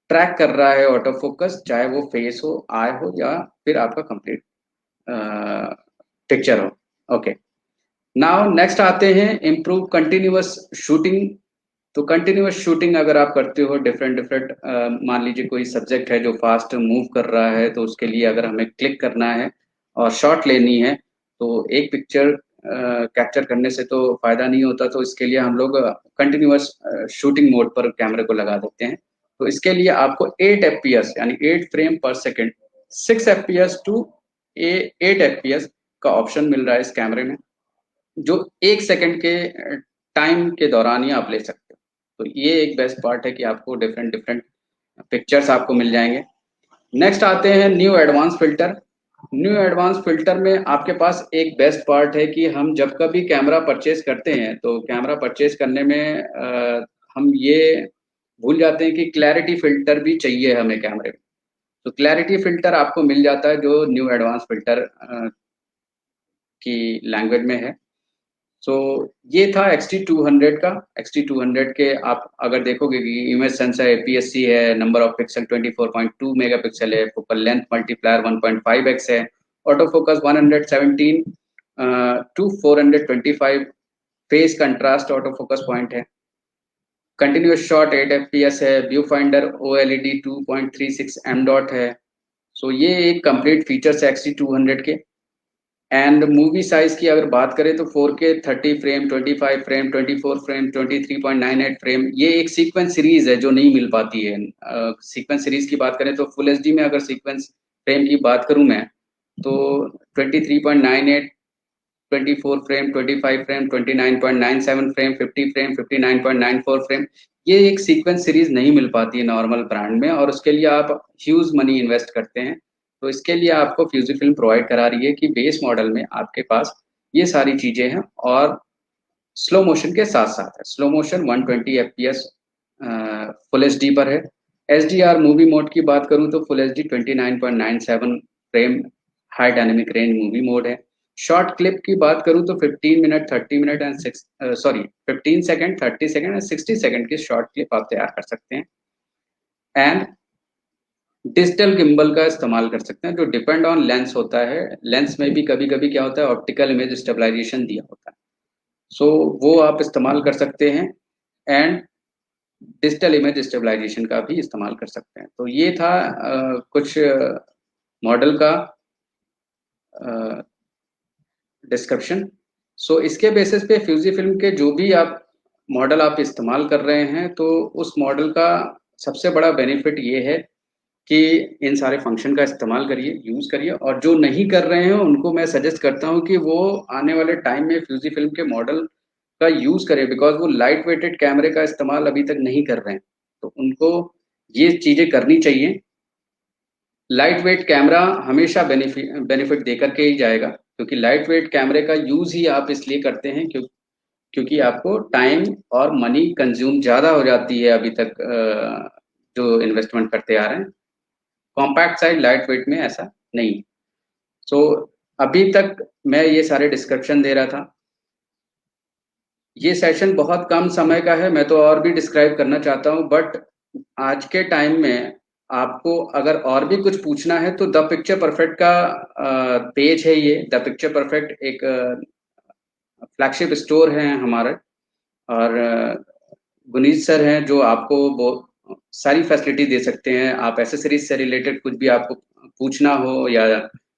ट्रैक कर रहा है ऑटो फोकस, चाहे वो फेस हो, आई हो या फिर आपका कंप्लीट पिक्चर हो। ओके, नाउ नेक्स्ट आते हैं इम्प्रूव कंटिन्यूअस शूटिंग। तो कंटिन्यूअस शूटिंग अगर आप करते हो डिफरेंट डिफरेंट, मान लीजिए कोई सब्जेक्ट है जो फास्ट मूव कर रहा है, तो उसके लिए अगर हमें क्लिक करना है और शॉट लेनी है तो एक पिक्चर कैप्चर करने से तो फायदा नहीं होता, तो इसके लिए हम लोग कंटिन्यूअस शूटिंग मोड पर कैमरे को लगा देते हैं। तो इसके लिए आपको 8 FPS यानी 8 फ्रेम पर सेकेंड, 6 FPS टू 8 FPS का ऑप्शन मिल रहा है इस कैमरे में, जो 1 सेकंड के टाइम के दौरान ही आप ले सकते हो। तो ये एक बेस्ट पार्ट है कि आपको डिफरेंट डिफरेंट पिक्चर्स आपको मिल जाएंगे। नेक्स्ट आते हैं new advance filter. New advance filter में आपके पास एक बेस्ट पार्ट है कि हम जब कभी कैमरा परचेज करते हैं तो कैमरा परचेज करने में हम ये भूल जाते हैं कि क्लैरिटी फिल्टर भी चाहिए हमें कैमरे में। तो क्लैरिटी फिल्टर आपको मिल जाता है जो न्यू एडवांस फिल्टर की लैंग्वेज में है। सो ये था XT200 का। XT200 के आप अगर देखोगे कि इमेज सेंसर APS-C है, नंबर ऑफ पिक्सल 24.2 मेगापिक्सल है, फोकल लेंथ मल्टीप्लायर 1.5x है, auto focus 117 to 425, face contrast auto focus point है, कंटिन्यूअस शॉट 8 FPS है, view finder OLED 2.36 M dot है। सो ये एक कंप्लीट फीचर्स है XT200 के। एंड मूवी साइज की अगर बात करें तो 4K 30 frame, 25 frame, 24 frame, 23.98 frame, ये एक सीक्वेंस सीरीज है जो नहीं मिल पाती है। सीक्वेंस सीरीज की बात करें तो फुल एचडी में अगर सीक्वेंस फ्रेम की बात करूं मैं तो 23.98, 24 frame, 25 frame, 29.97 frame, 50 frame, 59.94 frame, ये एक सीक्वेंस सीरीज नहीं मिल पाती है नॉर्मल ब्रांड में, और उसके लिए आप ह्यूज मनी इन्वेस्ट करते हैं। तो इसके लिए आपको फ्यूजी फिल्म प्रोवाइड करा रही है कि बेस मॉडल में आपके पास ये सारी चीजें हैं, और स्लो मोशन के साथ साथ है। Slow motion 120 FPS full HD पर है। HDR मूवी मोड की बात करूं तो full HD 29.97 frame high dynamic range movie mode है। शॉर्ट क्लिप की बात करूं तो 15 minute, 30 minute and 15 second, 30 second and 60 second की शॉर्ट क्लिप आप तैयार कर सकते हैं। एंड डिजिटल गिम्बल का इस्तेमाल कर सकते हैं जो डिपेंड ऑन लेंस होता है। लेंस में भी कभी कभी क्या होता है, ऑप्टिकल इमेज स्टेबलाइजेशन दिया होता है, सो वो आप इस्तेमाल कर सकते हैं। एंड डिजिटल इमेज स्टेबलाइजेशन का भी इस्तेमाल कर सकते हैं। तो ये था कुछ मॉडल का डिस्क्रिप्शन। सो इसके बेसिस पे फ्यूजी फिल्म के जो भी आप मॉडल आप इस्तेमाल कर रहे हैं तो उस मॉडल का सबसे बड़ा बेनिफिट ये है कि इन सारे फंक्शन का इस्तेमाल करिए, यूज करिए, और जो नहीं कर रहे हैं उनको मैं सजेस्ट करता हूं कि वो आने वाले टाइम में फ्यूजी फिल्म के मॉडल का यूज करें, बिकॉज वो लाइट वेटेड कैमरे का इस्तेमाल अभी तक नहीं कर रहे हैं, तो उनको ये चीजें करनी चाहिए। लाइट वेट कैमरा हमेशा बेनिफिट देकर के ही जाएगा, क्योंकि लाइट वेट कैमरे का यूज ही आप इसलिए करते हैं क्योंकि आपको टाइम और मनी कंज्यूम ज्यादा हो जाती है अभी तक जो इन्वेस्टमेंट करते आ रहे हैं। कॉम्पैक्ट साइज लाइट वेट में ऐसा नहीं। सो अभी तक मैं ये सारे डिस्क्रिप्शन दे रहा था। ये सेशन बहुत कम समय का है, मैं तो और भी डिस्क्राइब करना चाहता हूँ, बट आज के टाइम में आपको अगर और भी कुछ पूछना है तो द पिक्चर परफेक्ट का पेज है ये। द पिक्चर परफेक्ट एक फ्लैगशिप स्टोर है हमारा, और गुनीत सर हैं जो आपको बहुत सारी फैसिलिटी दे सकते हैं। आप एसेसरीज से रिलेटेड कुछ भी आपको पूछना हो या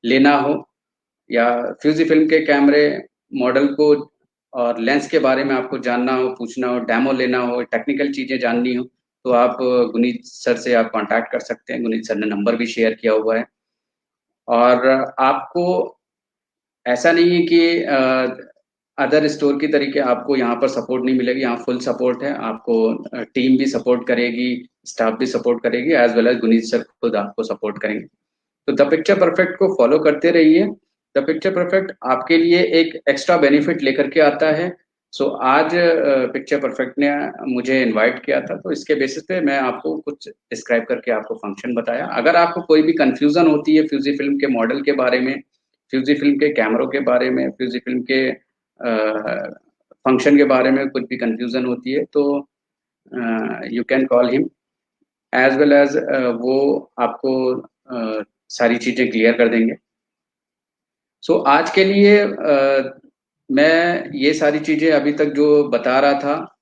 लेना हो, या फ्यूजी फिल्म के कैमरे मॉडल को और लेंस के बारे में आपको जानना हो, पूछना हो, डेमो लेना हो, टेक्निकल चीजें जाननी हो, तो आप गुनीत सर से आप कांटेक्ट कर सकते हैं। गुनीत सर ने नंबर भी शेयर किया हुआ है। और आपको ऐसा नहीं है कि अदर स्टोर की तरीके आपको यहाँ पर सपोर्ट नहीं मिलेगी, यहाँ फुल सपोर्ट है आपको। टीम भी सपोर्ट करेगी, स्टाफ भी सपोर्ट करेगी, as well as Guneet sir खुद आपको सपोर्ट करेंगे। तो द पिक्चर परफेक्ट को फॉलो करते रहिए। द पिक्चर परफेक्ट आपके लिए एक एक्स्ट्रा बेनिफिट लेकर के आता है। सो आज पिक्चर परफेक्ट ने मुझे इनवाइट किया था, तो इसके बेसिस पे मैं आपको कुछ डिस्क्राइब करके आपको फंक्शन बताया। अगर आपको कोई भी कंफ्यूजन होती है फ्यूजी फिल्म के मॉडल के बारे में, फ्यूजी फिल्म के कैमरों के बारे में, फ्यूजी फिल्म के फंक्शन के बारे में कुछ भी कंफ्यूजन होती है, तो you can call him, as well as वो आपको सारी चीजें क्लियर कर देंगे। सो आज के लिए मैं ये सारी चीजें अभी तक जो बता रहा था,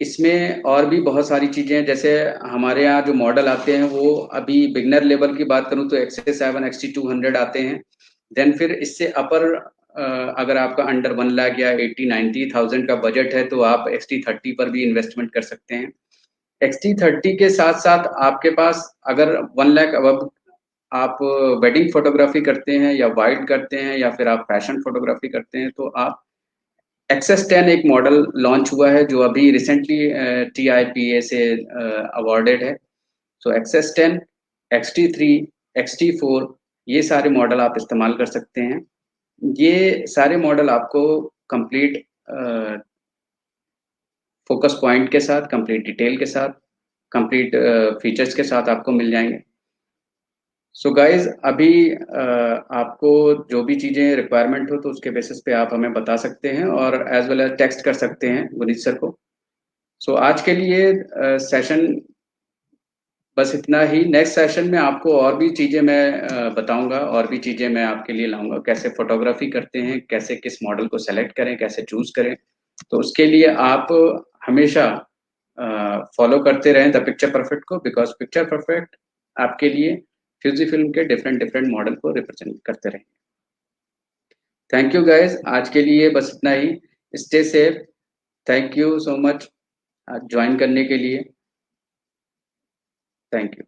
इसमें और भी बहुत सारी चीजें हैं। जैसे हमारे यहाँ जो मॉडल आते हैं वो अभी बिगनर लेवल की बात करूं तो XA7 XT200 आते हैं। देन फिर इससे अपर अगर आपका अंडर 1 लाख या 80-90 थाउजेंड का बजट है तो आप XT30 पर भी इन्वेस्टमेंट कर सकते हैं। XT30 के साथ साथ आपके पास अगर 1 लाख अब आप वेडिंग फोटोग्राफी करते हैं या वाइड करते हैं या फिर आप फैशन फोटोग्राफी करते हैं, तो आप XS10 एक मॉडल लॉन्च हुआ है जो अभी रिसेंटली TIPA से अवॉर्डेड है। सो XS10, XT3, XT4, ये सारे मॉडल आप इस्तेमाल कर सकते हैं। ये सारे मॉडल आपको कंप्लीट फोकस पॉइंट के साथ, कंप्लीट डिटेल के साथ, कंप्लीट फीचर्स के साथ आपको मिल जाएंगे। सो गाइज अभी आपको जो भी चीज़ें रिक्वायरमेंट हो तो उसके बेसिस पे आप हमें बता सकते हैं, और एज वेल एज टेक्स्ट कर सकते हैं गुनीत सर को। सो आज के लिए सेशन बस इतना ही। नेक्स्ट सेशन में आपको और भी चीज़ें मैं बताऊंगा, और भी चीज़ें मैं आपके लिए लाऊंगा, कैसे फोटोग्राफी करते हैं, कैसे किस मॉडल को सेलेक्ट करें, कैसे चूज करें। तो उसके लिए आप हमेशा फॉलो करते रहें द पिक्चर परफेक्ट को, बिकॉज पिक्चर परफेक्ट आपके लिए फ्यूजी फिल्म के डिफरेंट डिफरेंट मॉडल को रिप्रेजेंट करते रहें। थैंक यू गाइज, आज के लिए बस इतना ही। Stay safe. Thank you so much join करने के लिए। Thank you.